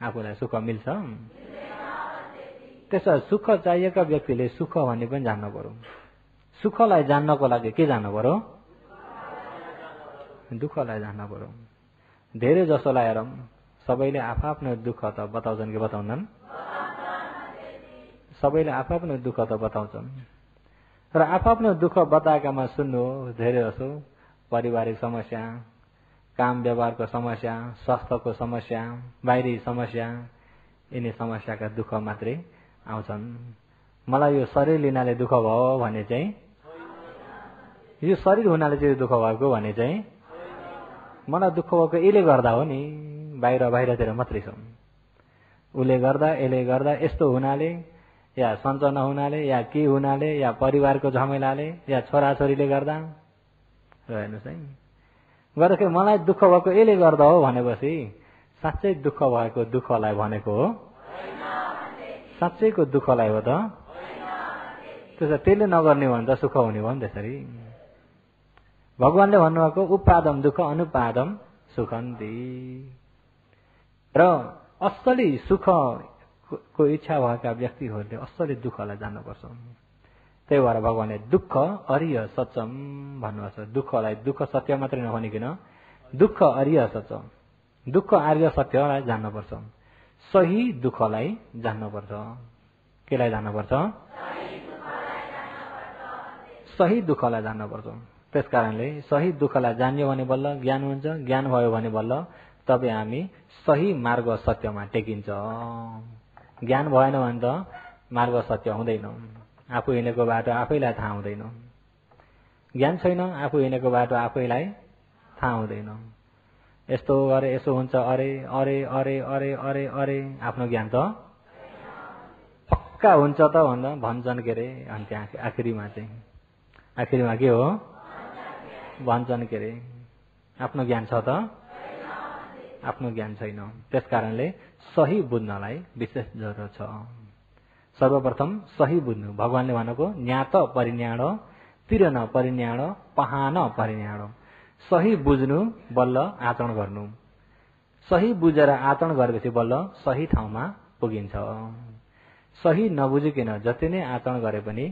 [SPEAKER 1] आफूलाई सुख मिल्छ? त्यसो सुख चाहिएका व्यक्तिले सुख भन्ने पनि जान्नु पर्यो। सुखलाई जान्नको लागि के जान्नु पर्यो? दुःखलाई जान्नु पर्यो। धेरै जसोलाई हेरौँ, सबैले आफआफ्नो दुःख त बताउँछन् कि बताउँछन्? सबैले आफआफ्नो दुःख त बताउँछन्। र आफआफ्नो दुःख बताएकामा सुन्नु धेरै जसो पारिवारिक समस्या, काम व्यवहारको समस्या, स्वास्थ्यको समस्या, बाहिरी समस्या, यिनी समस्याका दुःख मात्रै आउँछन्। मलाई यो शरीर लिनाले दुःख भयो भने चाहिँ, यो शरीर हुनाले चाहिँ दुःख भएको भने चाहिँ, मलाई दुःख भएको यसले गर्दा हो नि, बाहिरतिर मात्रै छ। उसले गर्दा, यसले गर्दा, यस्तो हुनाले, या सञ्च नहुनाले, या के हुनाले, या परिवारको झमेलाले, या छोराछोरीले गर्दा। हेर्नुहोस् है, गर्दाखेरि मलाई दुःख भएको यसले गर्दा हो भनेपछि साँच्चै दुःख भएको दुःखलाई भनेको हो? साँच्चैको दुःखलाई हो त? त्यसले नगर्ने भने त सुख हुने भयो नि त्यसरी। भगवानले भन्नुभएको उपादम दुःख अनुपादम सुखन्ति। र असली सुखको इच्छा भएका व्यक्तिहरूले असली दुःखलाई जान्नुपर्छ। त्यही भएर भगवानले दुःख अरिय सत्यम भन्नुभएको छ। दुःखलाई दुःख सत्य मात्रै नभनिकन दुःख अरिय सत्यम, दुःख आर्य सत्यलाई जान्नुपर्छ। सही दुःखलाई जान्नुपर्छ। केलाई जान्नुपर्छ? सही दुःखलाई जान्नुपर्छ। त्यस कारणले सही दुःखलाई जान्यो भने बल्ल ज्ञान हुन्छ, ज्ञान भयो भने बल्ल तपाईँ हामी सही मार्ग सत्यमा टेकिन्छ। ज्ञान भएन भने त मार्ग सत्य हुँदैन। आफू हिँडेको बाटो आफैलाई थाहा हुँदैन। ज्ञान छैन, आफू हिँडेको बाटो आफैलाई थाहा हुँदैन। यस्तो अरे यसो हुन्छ, अरे अरे अरे अरे अरे अरे आफ्नो ज्ञान त पक्का हुन्छ त भन्दा भन्छन् के अरे। अनि त्यहाँ आखिरीमा के हो? भन्छन् के अरे आफ्नो ज्ञान छ त? आफ्नो ज्ञान छैन। त्यस कारणले सही बुझ्नलाई विशेष जरुरत छ। सर्वप्रथम सही बुझ्नु। भगवानले भनेको न्यात परिज्ञान, तिर न परिज्ञान, पहान परिज्ञान। सही बुझ्नु बल्ल आचरण गर्नु। सही बुझेर आचरण गरेपछि बल्ल सही ठाउँमा पुगिन्छ। सही नबुझिकन जति नै आचरण गरे पनि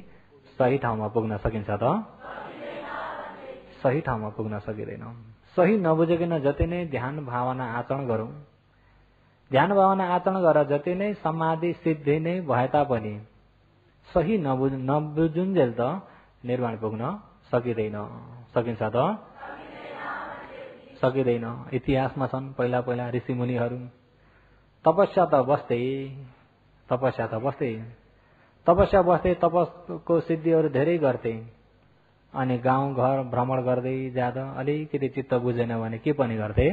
[SPEAKER 1] सही ठाउँमा पुग्न सकिन्छ त? सही ठाउँमा पुग्न सकिँदैन। सही नबुझिकन जति नै ध्यान भावना आचरण गरौँ, ध्यान भावना आचरण गरेर जति नै समाधि सिद्धि नै भए तापनि सही नबुझुन्जेल त निर्वाण पुग्न सकिँदैन। सकिन्छ त? सकिँदैन। इतिहासमा छन् पहिला पहिला ऋषिमुनिहरू तपस्या बस्दै तपस्को सिद्धिहरू धेरै गर्थे। अनि गाउँ घर भ्रमण गर्दै जाँदा अलिकति चित्त बुझेन भने के पनि गर्थे?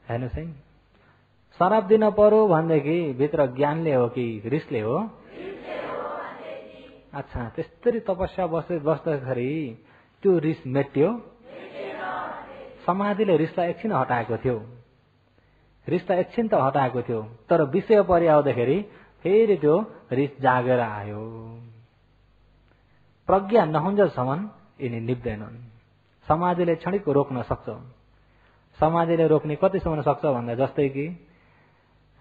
[SPEAKER 1] हेर्नुहोस् है, शराब दिन पर्यो भनेदेखि भित्र ज्ञानले हो कि रिसले हो? अच्छा, त्यस्तरी तपस्या बस्दाखेरि त्यो रिस मेट्यो? समाधिले रिसलाई एकछिन हटाएको थियो। रिसलाई एकछिन त हटाएको थियो, तर विषय परि आउँदाखेरि फेरि त्यो रिस जागेर आयो। प्रज्ञा नहुन्जेलसम्म यिनी निप्दैनन्। समाधिले क्षणिक रोक्न सक्छ। समाधिले रोक्ने कतिसम्म सक्छ भन्दा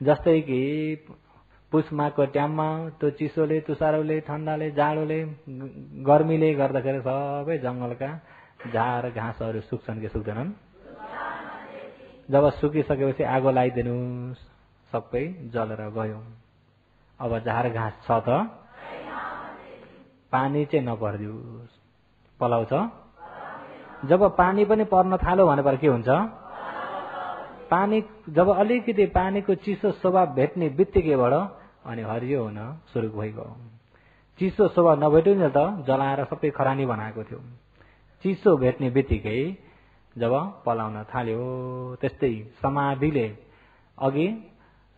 [SPEAKER 1] जस्तै कि पुष माघको ट्याममा त्यो चिसोले, तुषारोले, ठण्डाले, जाडोले, गर्मीले गर्दाखेरि सबै जङ्गलका झार घाँसहरू सुक्छन् कि सुक्दैनन्? जब सुकिसकेपछि आगो लगाइदिनुहोस्, सबै जलेर गयो। अब झार घाँस छ त? पानी चाहिँ नपरिदियोस्, पलाउँछ? जब पानी पनि पर्न थाल्यो भनेपछि के हुन्छ? पानी जब अलिकति पानीको चिसो स्वभाव भेट्ने बित्तिकैबाट अनि हरियो हुन सुरु भइगयो। चिसो स्वभाव नभेटुन्जेल त जलाएर सबै खरानी बनाएको थियो। चिसो भेट्ने बित्तिकै जब पलाउन थाल्यो, त्यस्तै समाधिले अघि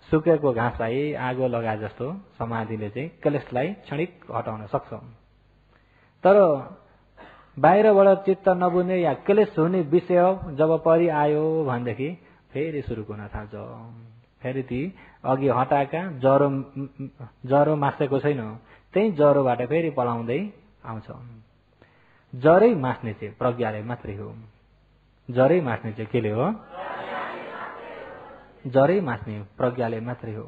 [SPEAKER 1] सुकेको घाँसलाई आगो लगाए जस्तो समाधिले चाहिँ क्लेशलाई क्षणिक हटाउन सक्छ। तर बाहिरबाट चित्त नबुझ्ने या क्लेश हुने विषय जब परि आयो भनेदेखि फेरि सुरु हुन थाल्छ। फेरि ती अघि हटाएका ज्वरो मासेको छैन, त्यही ज्वरोबाट फेरि पलाउँदै आउँछ। जरै मास्ने चाहिँ प्रज्ञाले मात्रै हो। जरै मास्ने चाहिँ केले हो? जरै मास्ने प्रज्ञाले मात्रै हो।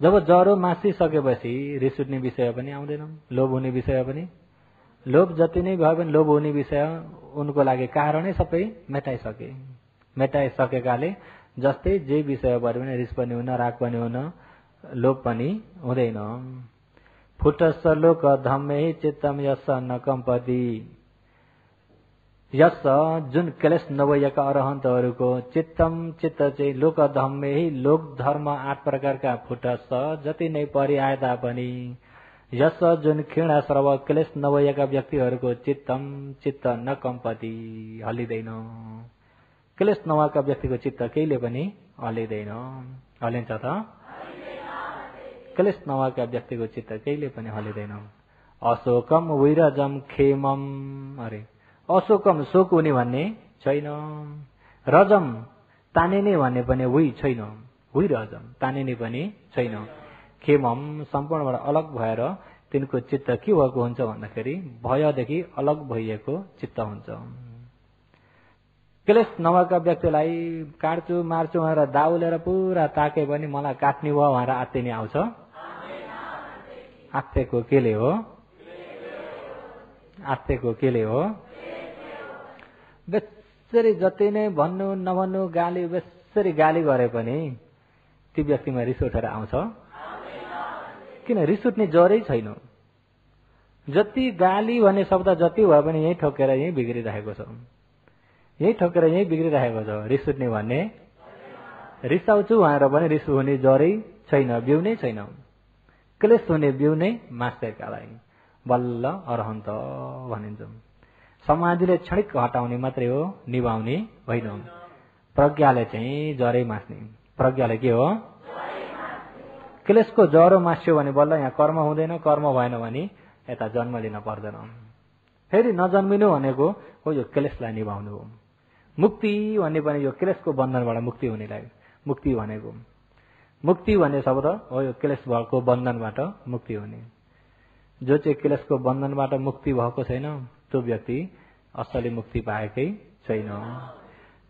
[SPEAKER 1] जब जरो मासिसकेपछि रिस उठ्ने विषय पनि आउँदैन, लोभ हुने विषय पनि, लोभ जति नै भयो भने लोभ हुने विषय उनको लागि कारणै सबै मेटाइसकेकाले जस्तै जे विषय भयो भने रिस पनि हुन, राग पनि हुन, लोभ पनि हुँदैन। फुटस्स लोक धम्मे चित्तम यस न कम्पति। यस जुन क्लेश नभएका अरहन्तहरूको चित्त चाहिँ लोक धम्मे, लोक धर्म 8 प्रकारका फुटस्स जति नै परिआए तापनि, यस जुन क्षीण श्रव क्लेश नभएका व्यक्तिहरूको चित्त न कम्पति, हल्लिँदैन। क्लेश नभएका व्यक्तिको चित्त कहिले पनि हल्लिँदैन। हल्लिन्छ त? क्लेश नभएका व्यक्तिको चित्त कहिले पनि हल्लिँदैन। अशोकम विरजम खेमम, अरे अशोकम शोक हुने भन्ने छैन, रजम तानिने भन्ने पनि हुई छैन, हुई रजम तानिने पनि छैन, खेमम सम्पूर्णबाट अलग भएर तिनको चित्त के भएको हुन्छ भन्दाखेरि भयदेखि अलग भइएको चित्त हुन्छ। क्लेश नभएका व्यक्तिलाई काट्छु मार्छु भनेर दाउलेर पुरा ताके पनि मलाई काट्ने भयो भनेर आत्तिने आउँछ? आत्तेको केले हो? आत्तेको केले हो? बेसरी जति नै भन्नु नभन्नु गाली, बेसरी गाली गरे पनि ती व्यक्तिमा रिस उठेर आउँछ? किन? रिस उठ्ने जरै छैन। जति गाली भन्ने शब्द जति भयो भने यही ठोकेर यही बिग्रिरहेको छ, यही ठोकेर यही बिग्रिरहेको छ। रिस उठ्ने भन्ने, रिसाउँछु भनेर पनि रिस हुने जरै छैन, बिउ नै छैन। क्लेश हुने बिउ नै मास्टेकालाई बल्ल अरहन्त भनिन्छ। समाधिले क्षणिक हटाउने मात्रै हो, निभाउने होइन। प्रज्ञाले चाहिँ जरै मास्ने। प्रज्ञाले के हो? क्लेशको जरो मास्यो भने बल्ल यहाँ कर्म हुँदैन, कर्म भएन भने यता जन्म लिन पर्दैन। फेरि नजन्मिनु भनेको हो यो क्लेशलाई निभाउनु हो। मुक्ति भन्ने पनि यो क्लेशको बन्धनबाट मुक्ति हुनेलाई मुक्ति भनेको। मुक्ति भन्ने शब्द हो यो क्लेश भएको बन्धनबाट मुक्ति हुने। जो चाहिँ क्लेशको बन्धनबाट मुक्ति भएको छैन त्यो व्यक्ति असली मुक्ति पाएकै छैन।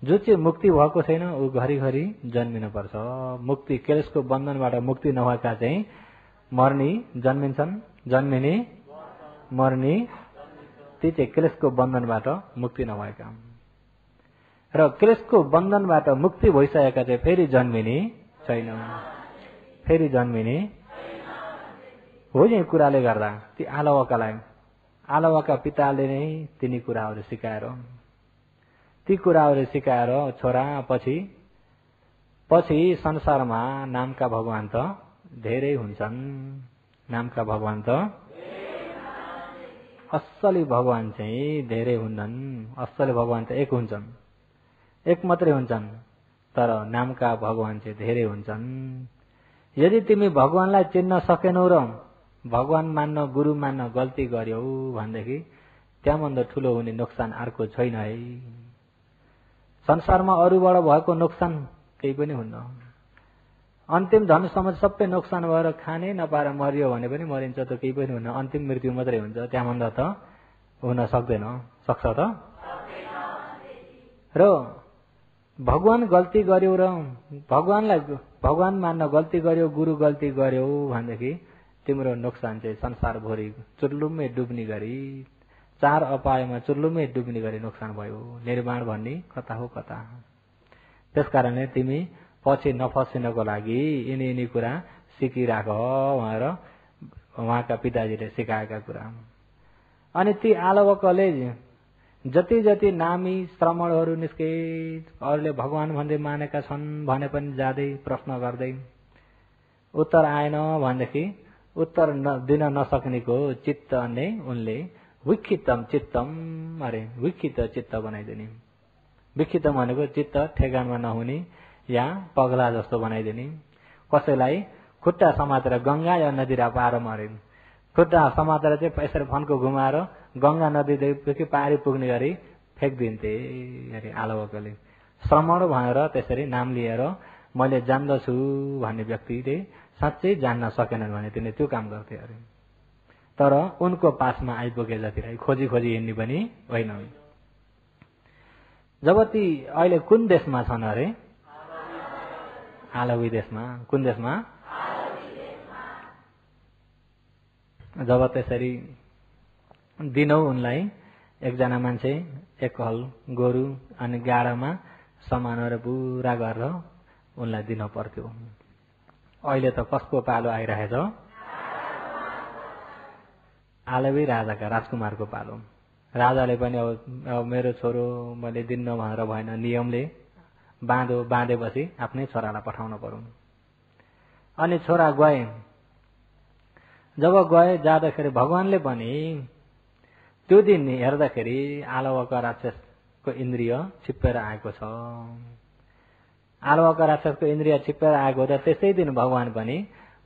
[SPEAKER 1] जो चाहिँ मुक्ति भएको छैन ऊ घरिघरि जन्मिनु पर्छ। मुक्ति क्लेशको बन्धनबाट मुक्ति नभएका चाहिँ मर्ने जन्मिन्छन्, जन्मिने मर्ने, ती चाहिँ क्लेशको बन्धनबाट मुक्ति नभएका। र क्लेशको बन्धनबाट मुक्ति भइसकेका चाहिँ फेरि जन्मिने छैन, फेरि जन्मिने हो। यही कुराले गर्दा ती आलवकालाई, आलवका पिताले नै तिनी कुराहरू सिकाएर, ती कुराहरू सिकाएर छोरा पछि संसारमा नामका भगवान त धेरै हुन्छन्। नामका भगवान त असली भगवान चाहिँ धेरै हुन्छन्। असली भगवान त एक हुन्छन्, एक मात्रै हुन्छन्, तर नामका भगवान चाहिँ धेरै हुन्छन्। यदि तिमी भगवानलाई चिन्न सकेनौ र भगवान मान्न, गुरु मान्न गल्ती गर्यौ भनेदेखि त्यहाँभन्दा ठुलो हुने नोक्सान अर्को छैन है। संसारमा अरूबाट भएको नोक्सान केही पनि हुन्न। अन्तिम धन सम्म सबै नोक्सान भएर खानै नपाएर मरियो भने पनि मरिन्छ त केही पनि हुन्न, अन्तिम मृत्यु मात्रै हुन्छ। त्यहाँभन्दा त हुन सक्दैन, सक्छ त? र भगवान गल्ती गर्यो र भगवान मान्न गल्ती गर्यो, गुरु गल्ती गर्यो भनेदेखि तिम्रो नोक्सान चाहिँ संसारभरि चुर्लुम्मै डुब्ने गरी, 4 अपायमा चुर्लुम्मै डुब्ने गरी नोक्सान भयो। निर्माण भन्ने कता हो कता। त्यसकारणले तिमी पछि नफसिनको लागि यिनी कुरा सिकिराख भनेर उहाँका पिताजीले सिकाएका कुरा। अनि ती आलवकले जति जति नामी श्रमणहरू निस्के, अरूले भगवान भन्दै मानेका छन् भने पनि जाँदै प्रश्न गर्दै उत्तर आएन भनेदेखि उत्तर दिन नसक्नेको चित्त नै उनले विक्षितम चित्तम, अरे विक्षित चित्त बनाइदिने। विक्षित भनेको चित्त ठेगानमा नहुने या पगला जस्तो बनाइदिने। कसैलाई खुट्टा समातेर गंगा या नदीरा पार मरे, खुट्टा समातेर चाहिँ यसरी फन्को घुमाएर गंगा नदीदेखि पारी पुग्ने गरी फ्याँकिदिन्थे अरे आलवकले। श्रमण भनेर त्यसरी नाम लिएर मैले जान्दछु भन्ने व्यक्तिले साँच्चै जान्न सकेनन् भने तिनले त्यो काम गर्थे अरे। तर उनको पासमा आइपुगे जतिलाई खोजी खोजी हिँड्ने पनि होइन। जब ती अहिले कुन देशमा छन् अरे? आलवी देशमा। कुन देशमा? जब त्यसरी दिनौ उनलाई एकजना मान्छे एक हल गोरु अनि गाडामा सामानहरू पुरा गरेर उनलाई दिन पर्थ्यो। अहिले त कसको पालो आइरहेछ? आलवी राजाका राजकुमारको पालो। राजाले पनि अब मेरो छोरो मैले दिन्न भनेर भएन, नियमले बाँधेपछि आफ्नै छोरालाई पठाउन पर्यो। अनि छोरा गए। जब गए जाँदाखेरि भगवानले पनि त्यो दिन हेर्दाखेरि आलवका राक्षसको इन्द्रिय छिप्पेर आएको छ। आलवका राक्षसको इन्द्रिय छिप्पेर आएको र त्यसै दिन भगवान पनि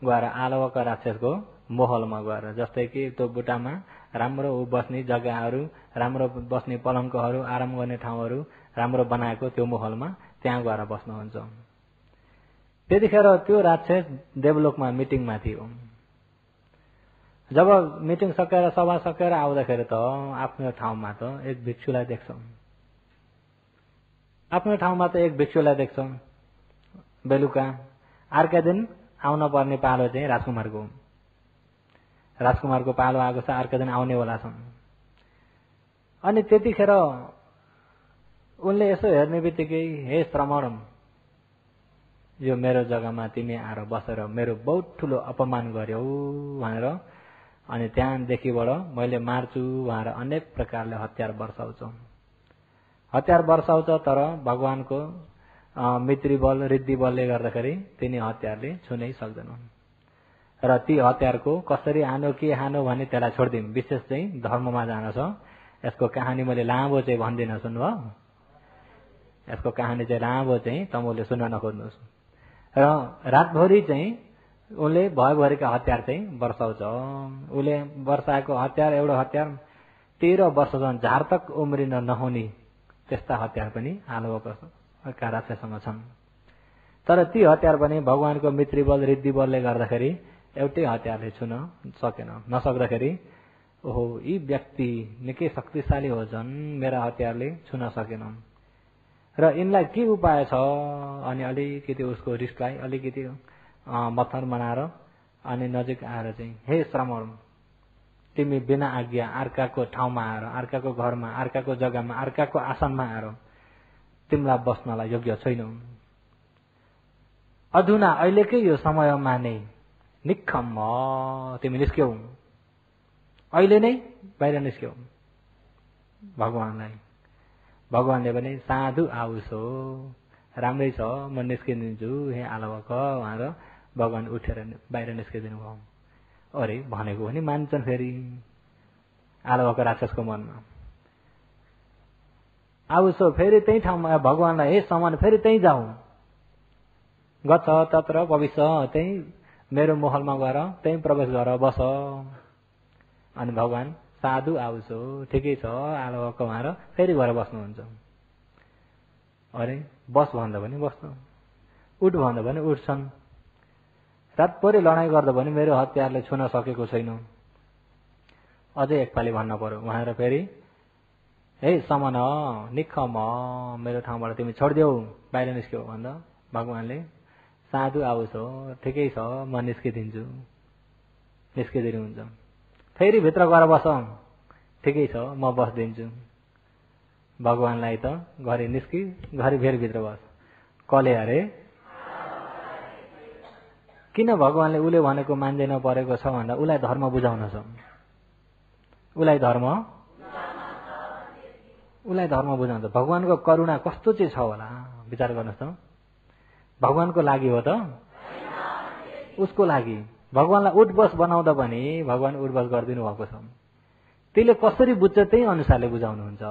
[SPEAKER 1] गएर आलवका राक्षसको महलमा गएर, जस्तै कि त्यो बुटामा राम्रो बस्ने जग्गाहरू, राम्रो बस्ने पलङ्कहरू, आराम गर्ने ठाउँहरू राम्रो बनाएको त्यो महलमा त्यहाँ गएर बस्नुहुन्छ। त्यतिखेर त्यो राक्षस देवलोकमा मिटिङमा थियो। जब मिटिङ सकेर सभा सकेर आउँदाखेरि त आफ्नो ठाउँमा त एक भिक्षुलाई देख्छौँ। आफ्नो ठाउँमा त एक भिक्षुलाई देख्छौँ। बेलुका अर्का दिन आउन पर्ने पालो चाहिँ राजकुमारको पालो आएको छ, अर्का दिन आउनेवाला छन्। अनि त्यतिखेर उनले यसो हेर्ने बित्तिकै हे श्रमण, यो मेरो जग्गामा तिमी आएर बसेर मेरो बहुत ठुलो अपमान गर्यौ भनेर अनि त्यहाँदेखिबाट मैले मार्छु भनेर अनेक प्रकारले हतियार वर्षाउँछ। तर भगवानको मित्री बल रिद्धि बलले गर्दाखेरि तिनी हतियारले छुनै सक्दैनन्। र ती हतियारको कसरी हानो के हानो भने त्यसलाई छोडिदिउँ। विशेष चाहिँ धर्ममा जान छ। यसको कहानी मैले लामो चाहिँ भन्दिनँ, सुन्नुभयो? यसको कहानी चाहिँ लामो चाहिँ तमले सुन्न नखोज्नुहोस्। र रातभरि चाहिँ उनले भयभरिका हतियार चाहिँ वर्षाउँछ। उसले वर्षाएको हतियार एउटा हतियार 13 वर्षसम्म झारतक उम्रिन नहुने त्यस्ता हतियार पनि आलवका राक्षससँग छन्। तर ती हतियार पनि भगवानको मित्री बल रिद्धि बलले गर्दाखेरि एउटै हतियारले छुन सकेन। नसक्दाखेरि ओहो यी व्यक्ति निकै शक्तिशाली हो, झन् मेरा हतियारले छुन सकेन र यिनलाई के उपाय छ? अनि अलिकति उसको रिसलाई अलिकति मथर बनाएर अनि नजिक आएर चाहिँ हे श्रमण, तिमी बिना आज्ञा अर्काको ठाउँमा आएर, अर्काको घरमा, अर्काको जग्गामा, अर्काको आसनमा आएर तिमीलाई बस्नलाई योग्य छैनौ। अधुना अहिलेकै यो समयमा नै निक्खम तिमी निस्क्यौ, अहिले नै बाहिर निस्क्यौ। भगवानले पनि साधु आउसो, राम्रै छ, म निस्किदिन्छु हे आलवक भनेर भगवान उठेर बाहिर निस्किदिनु भयो। अरे भनेको पनि मान्छन् फेरि आलवका राक्षसको मनमा। आउसो फेरि त्यही ठाउँमा भगवानलाई हे समान फेरि त्यही जाउँ, गच्छ तत्र भविष्य, त्यही मेरो महलमा गएर त्यही प्रवेश गर बस। अनि भगवान साधु आउसो, ठिकै छ आलवक भनेर फेरि गएर बस्नुहुन्छ। अरे बस भन्दा पनि बस्छ, उठ भन्दा पनि उठ्छन्। रातभरि लडाइँ गर्दा पनि मेरो हतियारले छुन सकेको छैन, अझै एकपालि भन्न पर्यो भनेर फेरि हे समन निक्खम मेरो ठाउँबाट तिमी छोडिदेऊ, बाहिर निस्क्यौ भन्दा भगवानले साधु आउछ ठिकै छ म निस्किदिन्छु, निस्किदिनुहुन्छ। फेरि भित्र गएर बस, ठिकै छ म बस्दिन्छु। भगवानलाई त घरि निस्कि घरि फेरि भित्र बस, कले अरे किन भगवानले उले भनेको मान्दैन परेको छ भन्दा उलाई धर्म बुझाउन छ। उलाई धर्म बुझाउँछ। भगवानको करुणा कस्तो चाहिँ छ होला विचार गर्नुहोस् त। भगवानको लागि हो त, उसको लागि। भगवानलाई उठ बस बनाउँदा पनि भगवान उठ बस गरिदिनु भएको छ। त्यसले कसरी बुझ्छ त्यही अनुसारले बुझाउनुहुन्छ।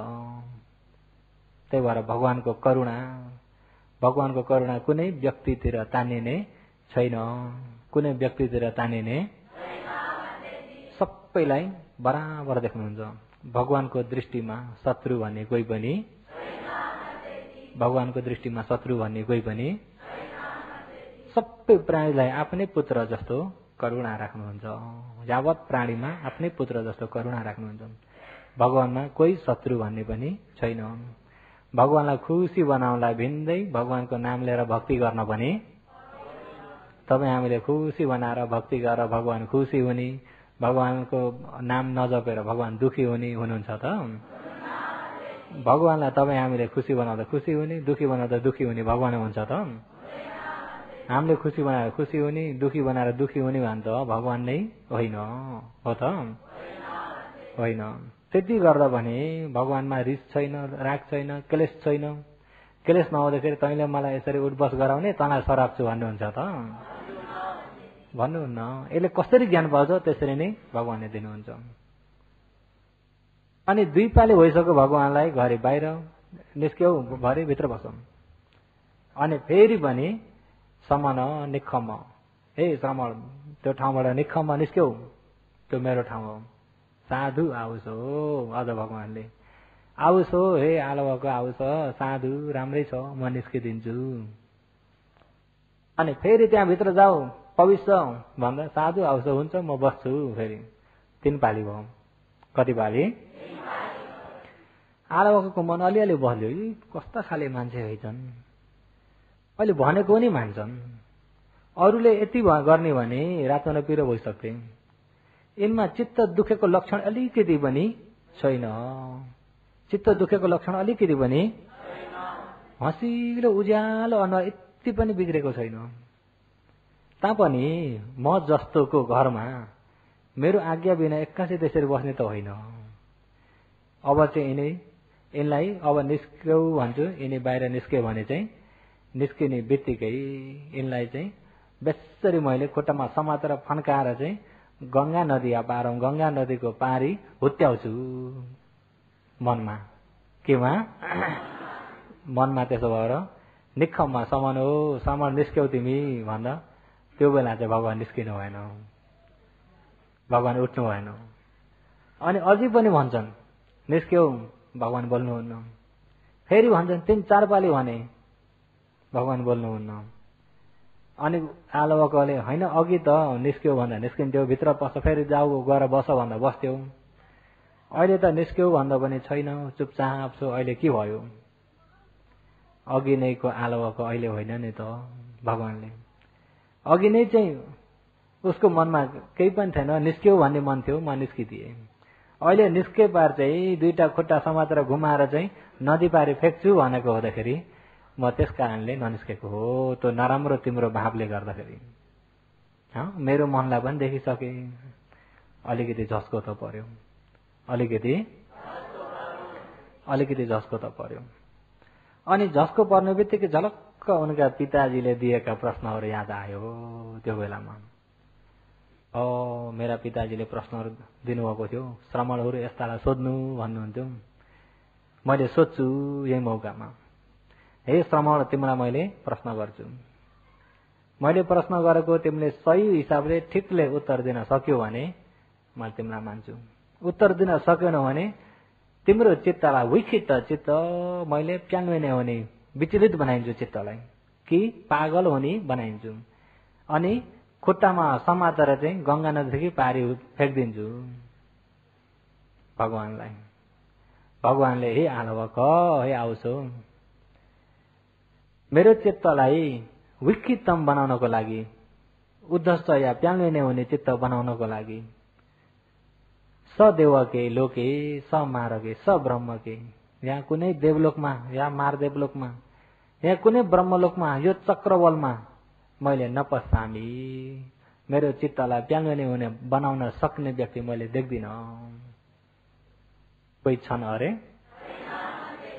[SPEAKER 1] त्यही भएर भगवानको करुणा कुनै व्यक्तितिर तानिने छैन, कुनै व्यक्तितिर तानिने, सबैलाई बराबर देख्नुहुन्छ। भगवानको दृष्टिमा शत्रु भन्ने कोही पनि, भगवानको दृष्टिमा शत्रु भन्ने कोही पनि, सबै प्राणीलाई आफ्नै पुत्र जस्तो करुणा राख्नुहुन्छ। यावत प्राणीमा आफ्नै पुत्र जस्तो करुणा राख्नुहुन्छ। भगवानमा कोही शत्रु भन्ने पनि छैन। भगवानलाई खुसी बनाउनलाई भिन्दै भगवानको नाम लिएर भक्ति गर्न पनि तपाईँ हामीले खुसी बनाएर भक्ति गरेर भगवान खुसी हुने, भगवानको नाम नजपेर भगवान दुखी हुने हुनुहुन्छ त? भगवानलाई तपाईँ हामीले खुसी बनाउँदा खुसी हुने, दुखी बनाउँदा दुखी हुने भगवान हुन्छ त? हामीले खुसी बनाएर खुसी हुने, दुखी बनाएर दुखी हुने भन्छ भगवान नै होइन हो त? होइन। त्यति गर्दा भने भगवानमा रिस छैन, राग छैन, क्लेश छैन। क्लेश नहुँदाखेरि तैँले मलाई यसरी उठबस गराउने, तँलाई सराप छु भन्नुहुन्छ त? भन्नुहुन्न। यसले कसरी ज्ञान पाउँछ? त्यसरी नै भगवानले दिनुहुन्छ। अनि 2 पाली भइसक्यो भगवानलाई घरि बाहिर निस्क्यौ, भरि भित्र बसौँ। अनि फेरि पनि समन निखम, हे श्रमण त्यो ठाउँबाट निखम निस्क्यौ, त्यो मेरो ठाउँ हो, साधु आओस् हो। अझ भगवानले आओस् हो, हे आलवको आओस्, साधु राम्रै छ, म निस्किदिन्छु। अनि फेरि त्यहाँभित्र जाऊ पवित्र भन्दा साधु आओस् हुन्छ, म बस्छु। फेरि 3 पाली भयो। कति पाली? आलवको मन अलिअलि बस्यो, कस्ता खाले मान्छे हैछन्, अहिले भनेको नि मान्छन्। अरूले यति गर्ने भने रातो पिरो भइसक्थे। यिनमा चित्त दुखेको लक्षण अलिकति पनि छैन। चित्त दुखेको लक्षण अलिकति पनि छैन। हँसिलो उज्यालो अनुहार यति पनि बिग्रेको छैन। तापनि म जस्तोको घरमा मेरो आज्ञा बिना एक्कासी त्यसरी बस्ने त होइन। अब चाहिँ यिनलाई अब निस्क्यौ भन्छु, यिनी बाहिर निस्क्यो भने चाहिँ निस्किने बित्तिकै यिनलाई चाहिँ बेसरी मैले खुट्टामा समातेर फन्काएर चाहिँ गंगा नदी पारौँ, गंगा नदीको पारी हुत्याउँछु मनमा। केमा? मनमा। त्यसो भएर निखममा समन हो, समन निस्क्यौ तिमी भन्दा त्यो बेला चाहिँ भगवान निस्किनु भएन, भगवान उठ्नु भएन। अनि अझै पनि भन्छन् निस्क्यौ, भगवान बोल्नुहुन्न। फेरि भन्छन् 3-4 पाली भने भगवान बोल्नुहुन्न। अनि आलवकले होइन अघि त निस्क्यौ भन्दा निस्किन्थ्यो, भित्र पस, फेरि जाऊ गएर बस भन्दा बस्थ्यौ, अहिले त निस्क्यौ भन्दा पनि छैन, चुपचाप छु, अहिले के भयो? अघि नैको आलवको अहिले होइन नि त। भगवानले अघि नै चाहिँ उसको मनमा केही पनि थिएन, निस्क्यौ भन्ने मन थियो, म निस्किदिएँ। अहिले निस्के पार चाहिँ 2टा खुट्टा समातेर घुमाएर चाहिँ नदी पारी फ्याँक्छु भनेको हुँदाखेरि म त्यस कारणले ननिस्केको हो। त्यो नराम्रो तिम्रो भावले गर्दाखेरि मेरो मनलाई पनि देखिसके। अलिकति झस्को त पर्यो, अलिकति झस्को त पर्यो। अनि झस्को पर्ने बित्तिकै झलक्क उनका पिताजीले दिएका प्रश्नहरू याद आयो। त्यो बेलामा मेरा पिताजीले प्रश्नहरू दिनुभएको थियो, श्रमणहरू यस्तालाई सोध्नु भन्नुहुन्थ्यो। मैले सोध्छु यही मौकामा, हे श्रमण तिमीलाई मैले प्रश्न गर्छु। मैले प्रश्न गरेको तिमीले सही हिसाबले ठिकले उत्तर दिन सक्यौ भने मैले तिमीलाई मान्छु। उत्तर दिन सकेनौ भने तिम्रो चित्तलाई विक्षिप्त चित्त मैले प्यान्ने हुने विचलित बनाइन्छु, चित्तलाई कि पागल हुने बनाइन्छु। अनि खुट्टामा समातेर चाहिँ गंगा नदीदेखि पारी फ्याँक्दिन्छु भगवानलाई। भगवानले हे आलवक, हे आओस्, मेरो चित्तलाई विक्षिप्तम बनाउनको लागि, उद्धस्त या प्यान्ने हुने चित्त बनाउनको लागि सदेवके लोके स मारके स ब्रह्मके, यहाँ कुनै देवलोकमा या मार देवलोकमा या कुनै ब्रह्मलोकमा यो चक्रबलमा मैले नपस्सामी, मेरो चित्तलाई प्यान्ने हुने बनाउन सक्ने व्यक्ति मैले देख्दिन। कोही छन् अरे?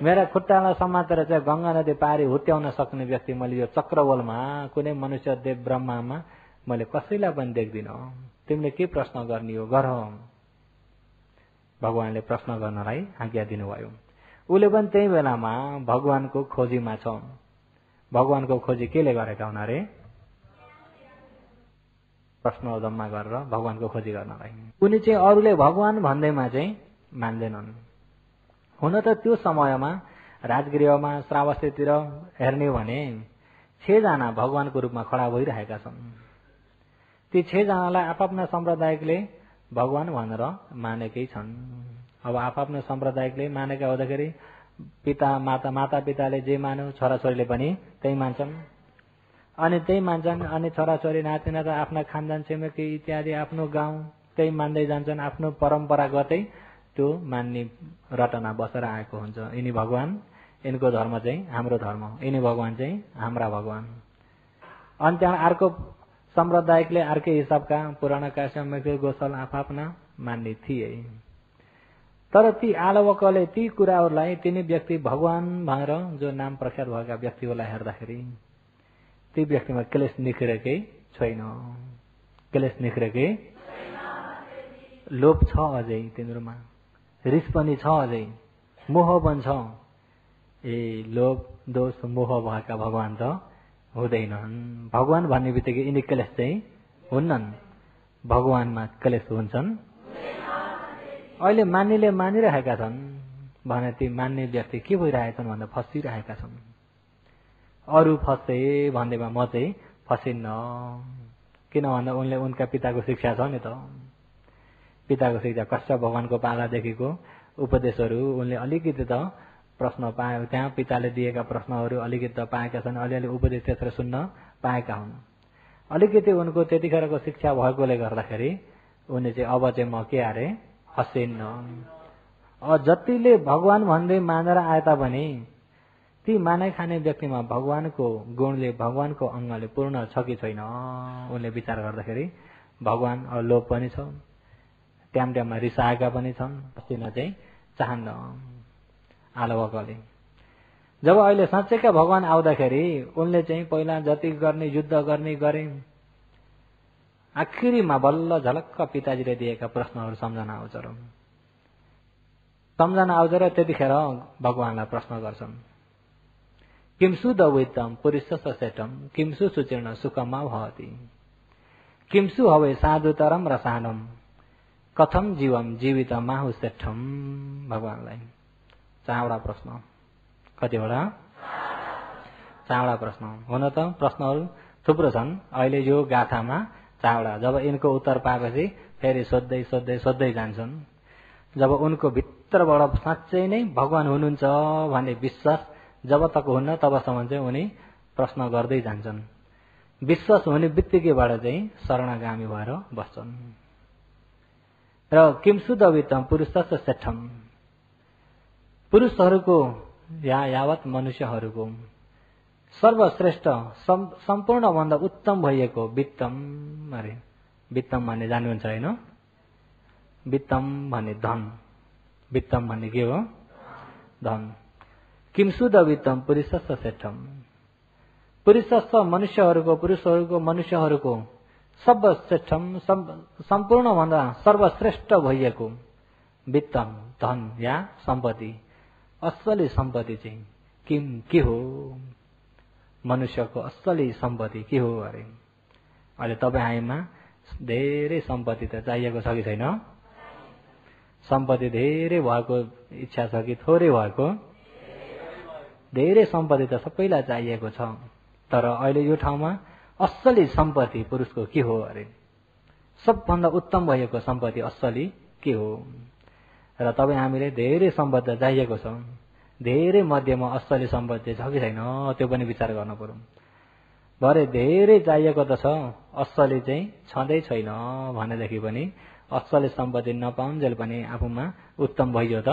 [SPEAKER 1] मेरा खुट्टालाई समातेर चाहिँ गंगा नदी पारी हुत्याउन सक्ने व्यक्ति मैले यो चक्रबलमा कुनै मनुष्य देव ब्रह्मामा मैले कसैलाई पनि देख्दिन। तिमीले के प्रश्न गर्ने हो गर। भगवानले प्रश्न गर्नलाई आज्ञा दिनुभयो। उसले पनि त्यही बेलामा भगवानको खोजीमा छ। भगवानको खोजी केले गरेका हुन् अरे? प्रश्न जम्मा गरेर भगवानको खोजी गर्नलाई। उनी चाहिँ अरूले भगवान भन्दैमा चाहिँ मान्दैनन्। हुन त त्यो समयमा राजगृहमा श्रावस्तीतिर हेर्ने भने 6 जना भगवानको रूपमा खडा भइरहेका छन्। ती 6 जनालाई आफ्ना सम्प्रदायले भगवान भनेर मानेकै छन्। अब आफ्ना सम्प्रदायले मानेका हुँदाखेरि माता पिताले जे मान्यो छोराछोरीले पनि त्यही मान्छन्। अनि त्यही मान्छन्। अनि छोराछोरी नातिनाता आफ्ना खानदान छिमेकी इत्यादि आफ्नो गाउँ त्यही मान्दै जान्छन्। आफ्नो परम्परागतै त्यो मान्ने रटना बसेर आएको हुन्छ। यिनी भगवान, यिनको धर्म चाहिँ हाम्रो धर्म, यिनी भगवान चाहिँ हाम्रा भगवान। अनि त्यहाँ अर्को सम्प्रदायिकले अर्कै हिसाबका पुराणका सम्यक गोसल आफ्ना मान्ने थिए। तर ती आलवकले ती कुराहरूलाई तिनी व्यक्ति भगवान भनेर जो नाम प्रख्यात भएका व्यक्तिहरूलाई हेर्दाखेरि ती व्यक्तिमा क्लेश निख्रेकै छैन। क्लेश निख्रेकै लोभ छ अझै तिनीहरूमा, रिस पनि छ अझै, मोह पनि छ। लोभ दोष मोह भएका भगवान त हुँदैनन्। भगवान भन्ने बित्तिकै यिनी क्लेश चाहिँ हुन्नन्। भगवानमा क्लेश हुन्छन्। अहिले मान्नेले मानिरहेका छन् भने ती मान्ने व्यक्ति के भइरहेछन् भन्दा फसिरहेका छन्। अरू फसे भन्दैमा म चाहिँ फसिन्न। किन भन्दा उनले उनका पिताको शिक्षा छ नि त। पिताको शिक्षा कश्यप भगवानको पालादेखिको उपदेशहरू उनले अलिकति त प्रश्न पाए। त्यहाँ पिताले दिएका प्रश्नहरू अलिकति त पाएका छन्। अलिअलि उपदेश त्यसरी सुन्न पाएका हुन्। अलिकति उनको त्यतिखेरको शिक्षा भएकोले गर्दाखेरि उनले चाहिँ अब चाहिँ म के अरे फसिन्न। जतिले भगवान भन्दै मानेर आए तापनि ती माने खाने व्यक्तिमा भगवानको गुणले, भगवानको अङ्गले पूर्ण छ कि छैन उनले विचार गर्दाखेरि भगवान लोभ पनि छ, ट्याम ट्याममा रिसाएका पनि छन्। फसिन चाहिँ चाहन्न आलवकले। जब अहिले साँच्चैका भगवान आउँदाखेरि उनले चाहिँ पहिला जति गर्ने युद्ध गर्ने गरे। आखिरीमा बल्ल झलक्क पिताजीले दिएका प्रश्नहरू सम्झना आउँछ र सम्झना आउँछ र त्यतिखेर भगवानलाई प्रश्न गर्छन्। किमसु दवैतम पुरुषस्य सेटम किमसु सुचीर्ण सुखमा भवति किमसु हवै साधुतरम रसानम कथम जीवम जीवित माहु सेठम। भगवानलाई 4वटा प्रश्न। कतिवटा? 4वटा प्रश्न। हुन त प्रश्नहरू थुप्रो छन्। अहिले यो गाथामा 4वटा। जब यिनको उत्तर पाएपछि फेरि सोध्दै सोध्दै सोध्दै जान्छन्। जब उनको भित्रबाट साँच्चै नै भगवान हुनुहुन्छ भन्ने विश्वास जब तक हुन्न तबसम्म चाहिँ उनी प्रश्न गर्दै जान्छन्। विश्वास हुने बित्तिकैबाट चाहिँ शरणागामी भएर बस्छन्। र किमसु दवितम पुरुषस्य सेठम पुरुषहरूको यावत मनुष्यहरूको सर्वश्रेष्ठ सम्पूर्णभन्दा उत्तम भइएको वित्तम। अरे वित्तम भन्ने जान्नुहुन्छ होइन? वित्तम भन्ने धन। वित्तम भन्ने के हो? धन। किमसु दवितम पुरुषस्य सेठम पुरुषस्य पुरुषहरूको मनुष्यहरूको सर्वश्रेष्ठम सम्पूर्णभन्दा सर्वश्रेष्ठ भइएको वित्तम धन या सम्पत्ति। असली सम्पत्ति चाहिँ के हो? मनुष्यको असली सम्पत्ति के हो अरे? अहिले तपाईँ हामीमा धेरै सम्पत्ति त चाहिएको छ कि छैन? सम्पत्ति धेरै भएको इच्छा छ कि थोरै भएको? धेरै सम्पत्ति त सबैलाई चाहिएको छ। तर अहिले यो ठाउँमा असली सम्पत्ति पुरुषको के हो अरे? सबभन्दा उत्तम भएको सम्पत्ति असली के हो? र तपाईँ हामीले धेरै सम्पत्ति चाहिएको छ। धेरै मध्येमा असली सम्पत्ति छ कि छैन त्यो पनि विचार गर्नु पर्यो। भरे धेरै चाहिएको त छ, असली चाहिँ छँदै छैन भनेदेखि पनि असली सम्पत्ति नपाउन्जेल पनि आफूमा उत्तम भइयो त?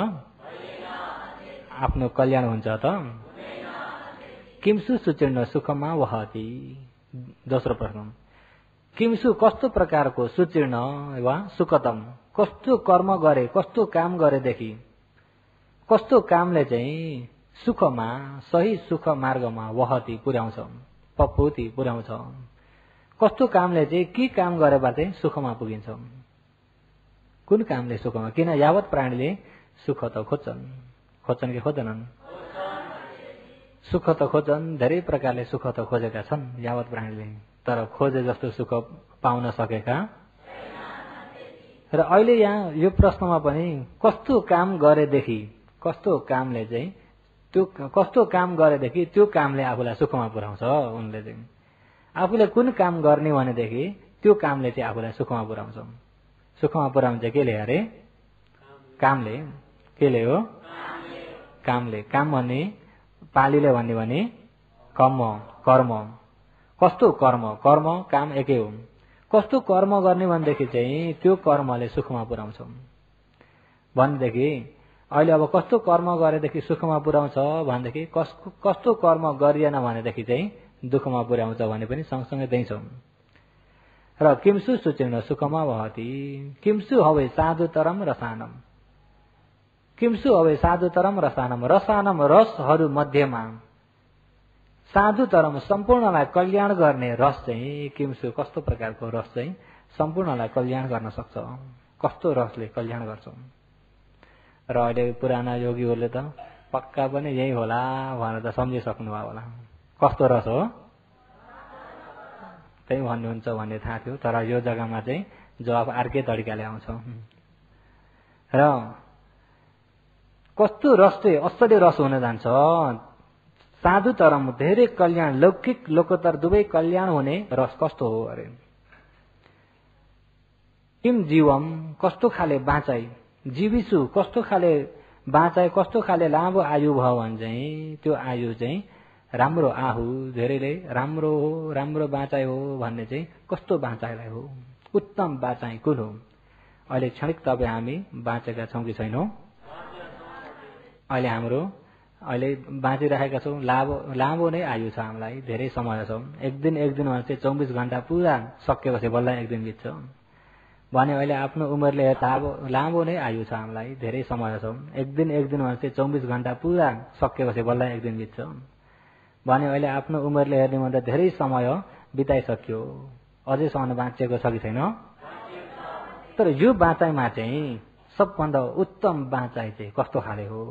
[SPEAKER 1] आफ्नो कल्याण हुन्छ त? किमसु सुचीर्ण सुखमा वहति। दोस्रो प्रश्न। किमसु कस्तो प्रकारको सुचीर्ण वा सुखतम कस्तो कर्म गरे, कस्तो काम गरेदेखि, कस्तो कामले चाहिँ सुखमा सही सुख मार्गमा वहति पुर्याउँछ, पपुति पुर्याउँछ। कस्तो कामले चाहिँ के काम गरेबाट चाहिँ सुखमा पुगिन्छ? कुन कामले सुखमा? किन यावत प्राणीले सुख त खोज्छन् कि खोज्दैनन्? सुख त खोज्छन्। धेरै प्रकारले सुख त खोजेका छन् यावत प्राणीले, तर खोजे जस्तो सुख पाउन सकेका। र अहिले यहाँ यो प्रश्नमा पनि कस्तो काम गरेदेखि, कस्तो कामले चाहिँ त्यो कस्तो काम गरेदेखि त्यो कामले आफूलाई सुखमा पुर्याउँछ। उनले चाहिँ आफूले कुन काम गर्ने भनेदेखि त्यो कामले चाहिँ आफूलाई सुखमा पुर्याउँछ। सुखमा पुर्याउँछ केले अरे? कामले। केले हो? कामले। काम भन्ने पालीले भन्ने भने कर्म। कस्तो कर्म काम एकै हो। कस्तो कर्म गर्ने भनेदेखि चाहिँ त्यो कर्मले सुखमा पुर्याउँछ भनेदेखि अहिले अब कस्तो कर्म गरेदेखि सुखमा पुर्याउँछ भनेदेखि कस्तो कर्म गरिएन भनेदेखि चाहिँ दुःखमा पुर्याउँछ भने पनि सँगसँगै दैछौँ। र किम्सु सुचिर्ण सुखमा वहति किम्सु हवै साधुतरम रसानम किम्सु हवै साधुतरम रसानम रसानम रसहरू मध्येमा साधुतरम सम्पूर्णलाई कल्याण गर्ने रस चाहिँ किम्सु कस्तो प्रकारको रस चाहिँ सम्पूर्णलाई कल्याण गर्न सक्छ, कस्तो रसले कल्याण गर्छ। र अहिले पुराना योगीहरूले त पक्का पनि यही होला भनेर त सम्झिसक्नु भयो होला कस्तो रस हो त्यही भन्नुहुन्छ भन्ने थाहा थियो। तर यो जग्गामा चाहिँ जवाफ अर्कै तरिकाले आउँछ। र कस्तो रस चाहिँ असली रस हुन जान्छ साधुतरम धेरै कल्याण लौकिक लोकोत्तर दुवै कल्याण हुने रस कस्तो हो अरे। किम जीवम कस्तो खाले बाँचाइ जीविसु कस्तो खाले बाँचाइ कस्तो खाले लामो आयु भयो भने चाहिँ त्यो आयु चाहिँ राम्रो आहु धेरैले राम्रो हो राम्रो बाँचाइ हो भन्ने चाहिँ कस्तो बाँचाइलाई हो उत्तम बाँचाइ कुन हो। अहिले क्षणिक तपाईँ हामी बाँचेका छौँ कि छैनौँ। अहिले हाम्रो अहिले बाँचिरहेका छौँ लामो नै आयु छ हामीलाई धेरै समय छ। एक दिन भने चाहिँ 24 घण्टा पुरा सकेपछि बल्ल एक दिन बित्छ भने अहिले आफ्नो उमेरले लामो नै आयु छ हामीलाई धेरै समय छ। एक दिन भने चाहिँ 24 घण्टा पुरा सकेपछि बल्ल एक दिन बित्छ भने अहिले आफ्नो उमेरले हेर्ने भन्दा धेरै समय बिताइसक्यो अझैसम्म बाँचेको छ कि छैन। तर यो बाँचाइमा चाहिँ सबभन्दा उत्तम बाँचाइ चाहिँ कस्तो खाले हो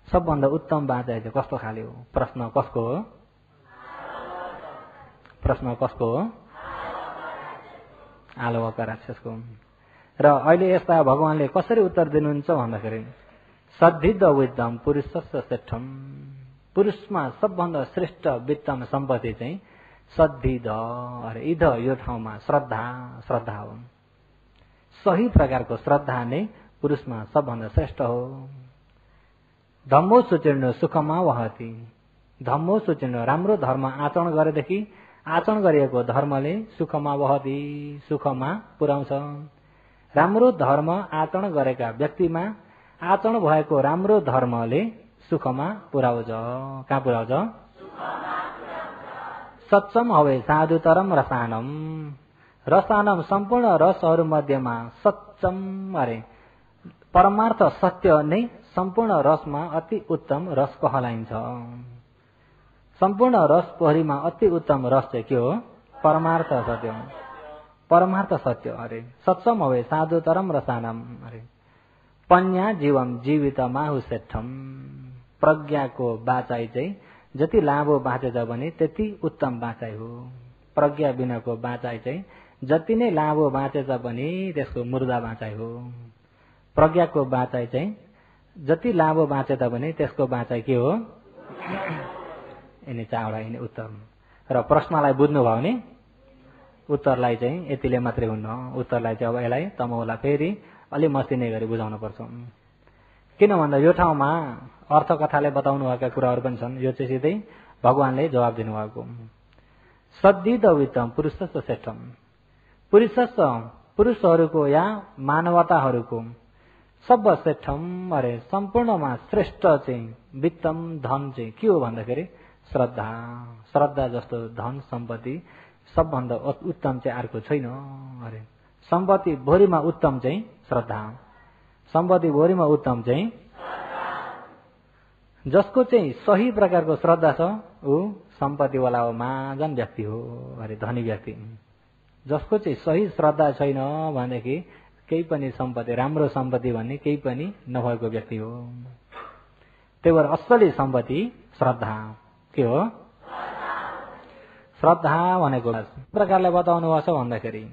[SPEAKER 1] सबभन्दा उत्तम बाँचाइ चाहिँ कस्तो खाले हो। प्रश्न कसको हो आलवका राक्षसको। र अहिले यस्ता भगवानले कसरी उत्तर दिनुहुन्छ भन्दाखेरि सद्धिद विद्यम पुरुषस्य श्रेष्ठम पुरुषमा सबभन्दा श्रेष्ठ वित्तम सम्पत्ति चाहिँ सद्धिद अरे इध यो ठाउँमा श्रद्धा हो। सही प्रकारको श्रद्धा नै पुरुषमा सबभन्दा श्रेष्ठ हो। धम्मो सुचिर्ण सुखमा वहति धम्मो सुचिर्ण राम्रो धर्म आचरण गरेदेखि आचरण गरिएको धर्मले सुखमा वहति सुखमा पुर्याउँछ। राम्रो धर्म आचरण गरेका व्यक्तिमा आचरण भएको राम्रो धर्मले सुखमा पुर्याउँछ। कहाँ पुर्याउँछ सच्चम हवे साधुतरम रसानम सम्पूर्ण रसहरू मध्येमा सच्चम अरे परमार्थ सत्य नै सम्पूर्ण रसमा अति उत्तम रस कहलाइन्छ। सम्पूर्ण रस पोखरीमा अति उत्तम रस चाहिँ के हो परमार्थ सत्य अरे सच्चम हवे साधुतरम रसानम अरे पन्या जीवम जीवितमा हुसेठम प्रज्ञाको बाँचाइ चाहिँ जति लामो बाँचेछ भने त्यति उत्तम बाँचाइ हो। प्रज्ञा बिनाको बाँचाइ चाहिँ जति नै लामो बाँचेछ भने त्यसको मुर्दा बाँचाइ हो। प्रज्ञाको बाँचाइ चाहिँ जति लामो बाँचेछ भने त्यसको बाँचाइ के हो यिनी चावडा यिनी उत्तर। र प्रश्नलाई बुझ्नुभयो भने उत्तरलाई चाहिँ यतिले मात्रै हुन्न उत्तरलाई चाहिँ अब यसलाई तमौला फेरि अलि मसिने गरी बुझाउनु पर्छ। किन भन्दा यो ठाउँमा अर्थकथाले बताउनु भएका कुराहरू पनि छन्। यो चाहिँ सिधै भगवानले जवाब दिनुभएको सद्धिद वित्तम पुरुषस्य श्रेष्ठम पुरुषहरूको या मानवताहरूको सर्वश्रेष्ठम अरे सम्पूर्णमा श्रेष्ठ चाहिँ वित्तम धन चाहिँ के हो भन्दाखेरि श्रद्धा जस्तो धन सम्पत्ति सबभन्दा उत्तम चाहिँ अर्को छैन अरे। सम्पत्ति भोरिमा उत्तम चाहिँ श्रद्धा सम्पत्ति भोरिमा उत्तम चाहिँ जसको चाहिँ सही प्रकारको श्रद्धा छ ऊ सम्पत्तिवाला हो महाजन व्यक्ति हो अरे धनी व्यक्ति। जसको चाहिँ सही श्रद्धा छैन भनेदेखि केही पनि सम्पत्ति राम्रो सम्पत्ति भन्ने केही पनि नभएको व्यक्ति हो। त्यही भएर असली सम्पत्ति श्रद्धा के हो श्रद्धा भनेको प्रकारले बताउनु भएको छ भन्दाखेरि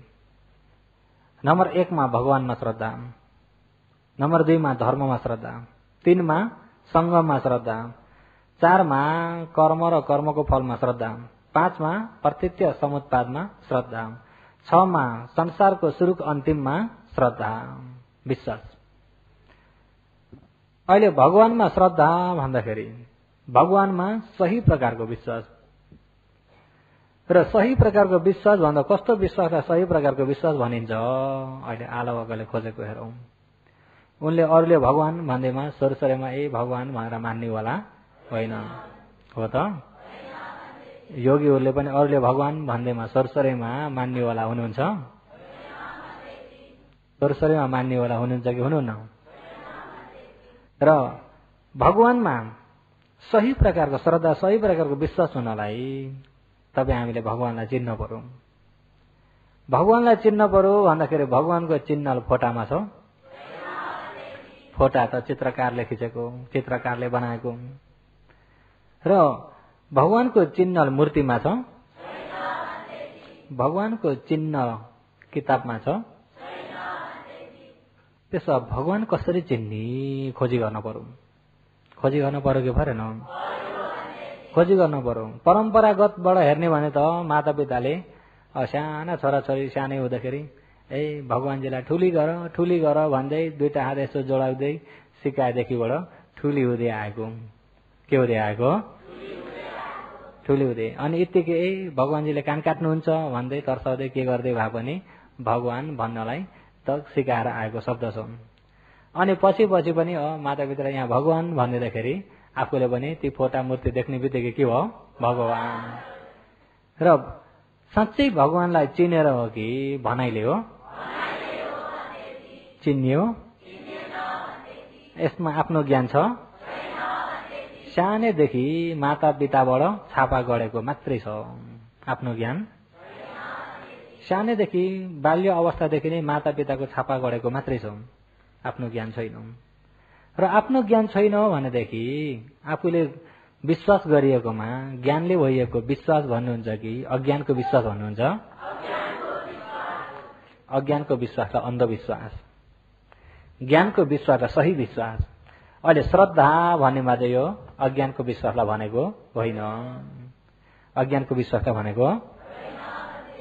[SPEAKER 1] नम्बर 1 मा भगवानमा श्रद्धा, नम्बर 2 मा धर्ममा श्रद्धा, 3 मा संगममा श्रद्धा, 4 मा कर्म र कर्मको फलमा श्रद्धा, 5 मा प्रत्यक्ष समुत्पादमा श्रद्धा, 6 मा संसारको सुरुक अन्तिममा श्रद्धा विश्वास। अहिले भगवानमा श्रद्धा भन्दाखेरि भगवानमा सही प्रकारको विश्वास र सही प्रकारको विश्वास भन्दा कस्तो विश्वासलाई सही प्रकारको विश्वास भनिन्छ अहिले आलोवाकाले खोजेको हेरौँ। उनले अरूले भगवान भन्दैमा सरसरेमा ए भगवान भनेर मान्नेवाला होइन हो त। योगीहरूले पनि अरूले भगवान भन्दैमा सरसरेमा मान्नेवाला हुनुहुन्छ? सरसरेमा मान्नेवाला हुनुहुन्छ कि हुनुहुन्न? र भगवानमा सही प्रकारको श्रद्धा सही प्रकारको विश्वास हुनलाई तपाईँ हामीले भगवानलाई चिन्न पर्यो। भगवानलाई चिन्न पर्यो भन्दाखेरि भगवानको चिन्ह फोटामा छ? फोटा त चित्रकारले खिचेको, चित्रकारले बनाएको। र भगवानको चिन्ह मूर्तिमा छ? भगवानको चिन्ह किताबमा छ? त्यसो भगवान कसरी चिन्ने खोजी गर्न पर्यो। खोजी गर्न पर्यो कि परेन? खोजी गर्न पर्यो। परम्परागतबाट हेर्ने भने त माता पिताले साना छोराछोरी सानै हुँदाखेरि ए भगवानजीलाई ठुली गर भन्दै दुईटा हात यसो जोडाउँदै सिकाएदेखिबाट ठुली हुँदै आएको। के हुँदै आएको? ठुली हुँदै। अनि यत्तिकै ए भगवानजीले कान काट्नुहुन्छ भन्दै तर्साउँदै के गर्दै भए पनि भगवान भन्नलाई त सिकाएर आएको शब्द छ। अनि पछि पनि माता पिताले यहाँ भगवान भनिदिँदाखेरि आफूले पनि ती फोटा मूर्ति देख्ने बित्तिकै के हो? भगवान। र साँच्चै भगवानलाई चिनेर हो कि भनाइले हो? चिन्यो? यसमा आफ्नो ज्ञान छ? सानैदेखि माता पिताबाट छापा गढेको मात्रै छ आफ्नो ज्ञान। सानैदेखि बाल्य अवस्थादेखि नै माता पिताको छापा गढेको मात्रै छ, आफ्नो ज्ञान छैन। र आफ्नो ज्ञान छैन भनेदेखि आफूले विश्वास गरिएकोमा ज्ञानले भइएको विश्वास भन्नुहुन्छ कि अज्ञानको विश्वास भन्नुहुन्छ? अज्ञानको विश्वासलाई अन्धविश्वास, ज्ञानको विश्वासलाई सही विश्वास। अहिले श्रद्धा भन्नेमा चाहिँ यो अज्ञानको विश्वासलाई भनेको होइन। अज्ञानको विश्वासलाई भनेको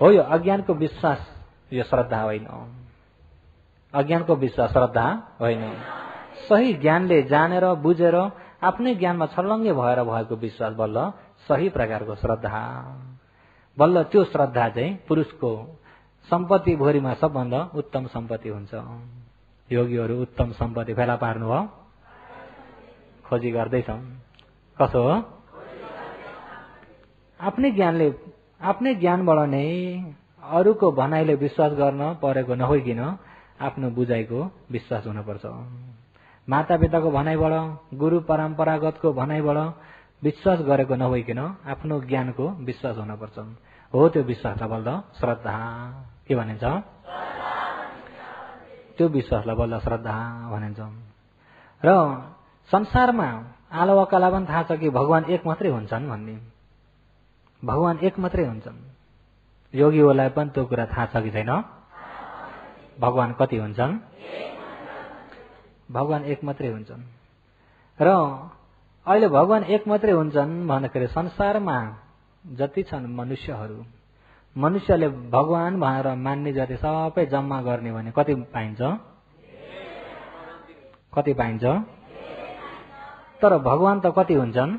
[SPEAKER 1] हो। यो अज्ञानको विश्वास यो श्रद्धा होइन। अज्ञानको विश्वास श्रद्धा होइन। सही ज्ञानले जानेर बुझेर आफ्नै ज्ञानमा छर्लङ्गे भएर भएको विश्वास बल्ल सही प्रकारको श्रद्धा। बल्ल त्यो श्रद्धा चाहिँ पुरुषको सम्पत्ति भोरीमा सबभन्दा उत्तम सम्पत्ति हुन्छ। योगीहरू उत्तम सम्पत्ति फेला पार्नु हो? खोजी गर्दैछौँ। कसो हो? आफ्नै ज्ञानले आफ्नै ज्ञानबाट नै अरूको भनाइले विश्वास गर्न परेको नहोइकन आफ्नो बुझाइको विश्वास हुनुपर्छ। माता पिताको भनाइबाट गुरु परम्परागतको भनाइबाट विश्वास गरेको नहोइकन आफ्नो ज्ञानको विश्वास हुनुपर्छ। हो त्यो विश्वासलाई बल्ल श्रद्धा के भनिन्छ? त्यो विश्वासलाई बल्ल श्रद्धा भनिन्छ। र संसारमा आलोवाकालाई पनि थाहा छ कि भगवान एक मात्रै हुन्छन् भन्ने। भगवान एक मात्रै हुन्छन्। योगीहरूलाई पनि त्यो कुरा थाहा छ कि छैन? भगवान कति हुन्छन्? भगवान एक मात्रै हुन्छन्। र अहिले भगवान एक मात्रै हुन्छन् भन्दाखेरि संसारमा जति छन् मनुष्यहरू, मनुष्यले भगवान भनेर मान्ने जति सबै जम्मा गर्ने भने कति पाइन्छ? कति पाइन्छ? तर भगवान त कति हुन्छन्?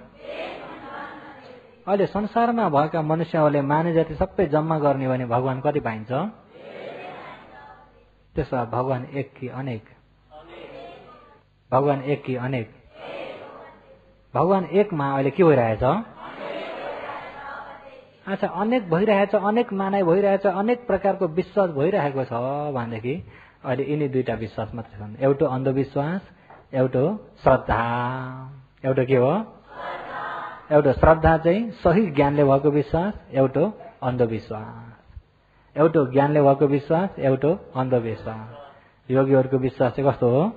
[SPEAKER 1] अहिले संसारमा भएका मनुष्यहरूले माने जति सबै जम्मा गर्ने भने भगवान कति पाइन्छ? त्यसो भगवान एक कि अनेक? भगवान एक कि अनेक? भगवान एकमा अहिले के भइरहेछ? अच्छा, अनेक भइरहेछ, अनेक मानाइ भइरहेछ, अनेक प्रकारको विश्वास भइरहेको छ भनेदेखि अहिले यिनी दुईटा विश्वास मात्रै छन्। एउटा अन्धविश्वास, एउटा श्रद्धा। एउटा के हो? एउटा श्रद्धा चाहिँ सही ज्ञानले भएको विश्वास, एउटा अन्धविश्वास। एउटा ज्ञानले भएको विश्वास, एउटा अन्धविश्वास। योगीहरूको विश्वास चाहिँ कस्तो हो?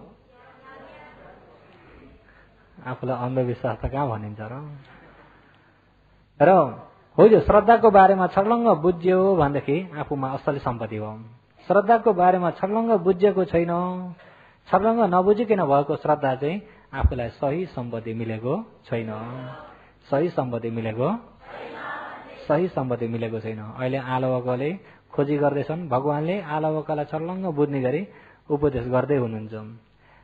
[SPEAKER 1] आफूलाई अन्धविश्वास त कहाँ भनिन्छ र हो यो श्रद्धाको बारेमा छर्लङ्ग बुझ्यो भनेदेखि आफूमा असली सम्पत्ति हो। श्रद्धाको बारेमा छर्लङ्ग बुझेको छैन, छर्लङ्ग नबुझिकन भएको श्रद्धा चाहिँ आफूलाई सही सम्पत्ति मिलेको छैन। सही सम्पत्ति मिलेको छैन। अहिले आलोवाकाले खोजी गर्दैछन्। भगवानले आलोवाकालाई छर्लङ्ग बुझ्ने गरी उपदेश गर्दै हुनुहुन्छ।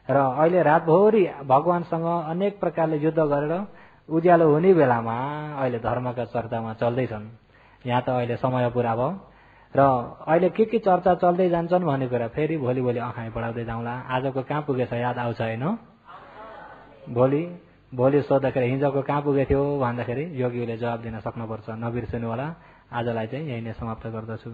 [SPEAKER 1] र अहिले रातभरि भगवानसँग अनेक प्रकारले युद्ध गरेर उज्यालो हुने बेलामा अहिले धर्मका चर्चामा चल्दैछन्। यहाँ त अहिले समय पुरा भयो र अहिले के चर्चा चल्दै जान्छन् भन्ने कुरा फेरि भोलि अखाइ बढाउँदै जाउँला। आजको कहाँ पुगेछ याद आउँछ होइन? भोलि सोद्धाखेरि हिजोको कहाँ पुगेको थियो भन्दाखेरि योगीले जवाब दिन सक्नुपर्छ, नबिर्सनु होला। आजलाई चाहिँ यही नै समाप्त गर्दछु।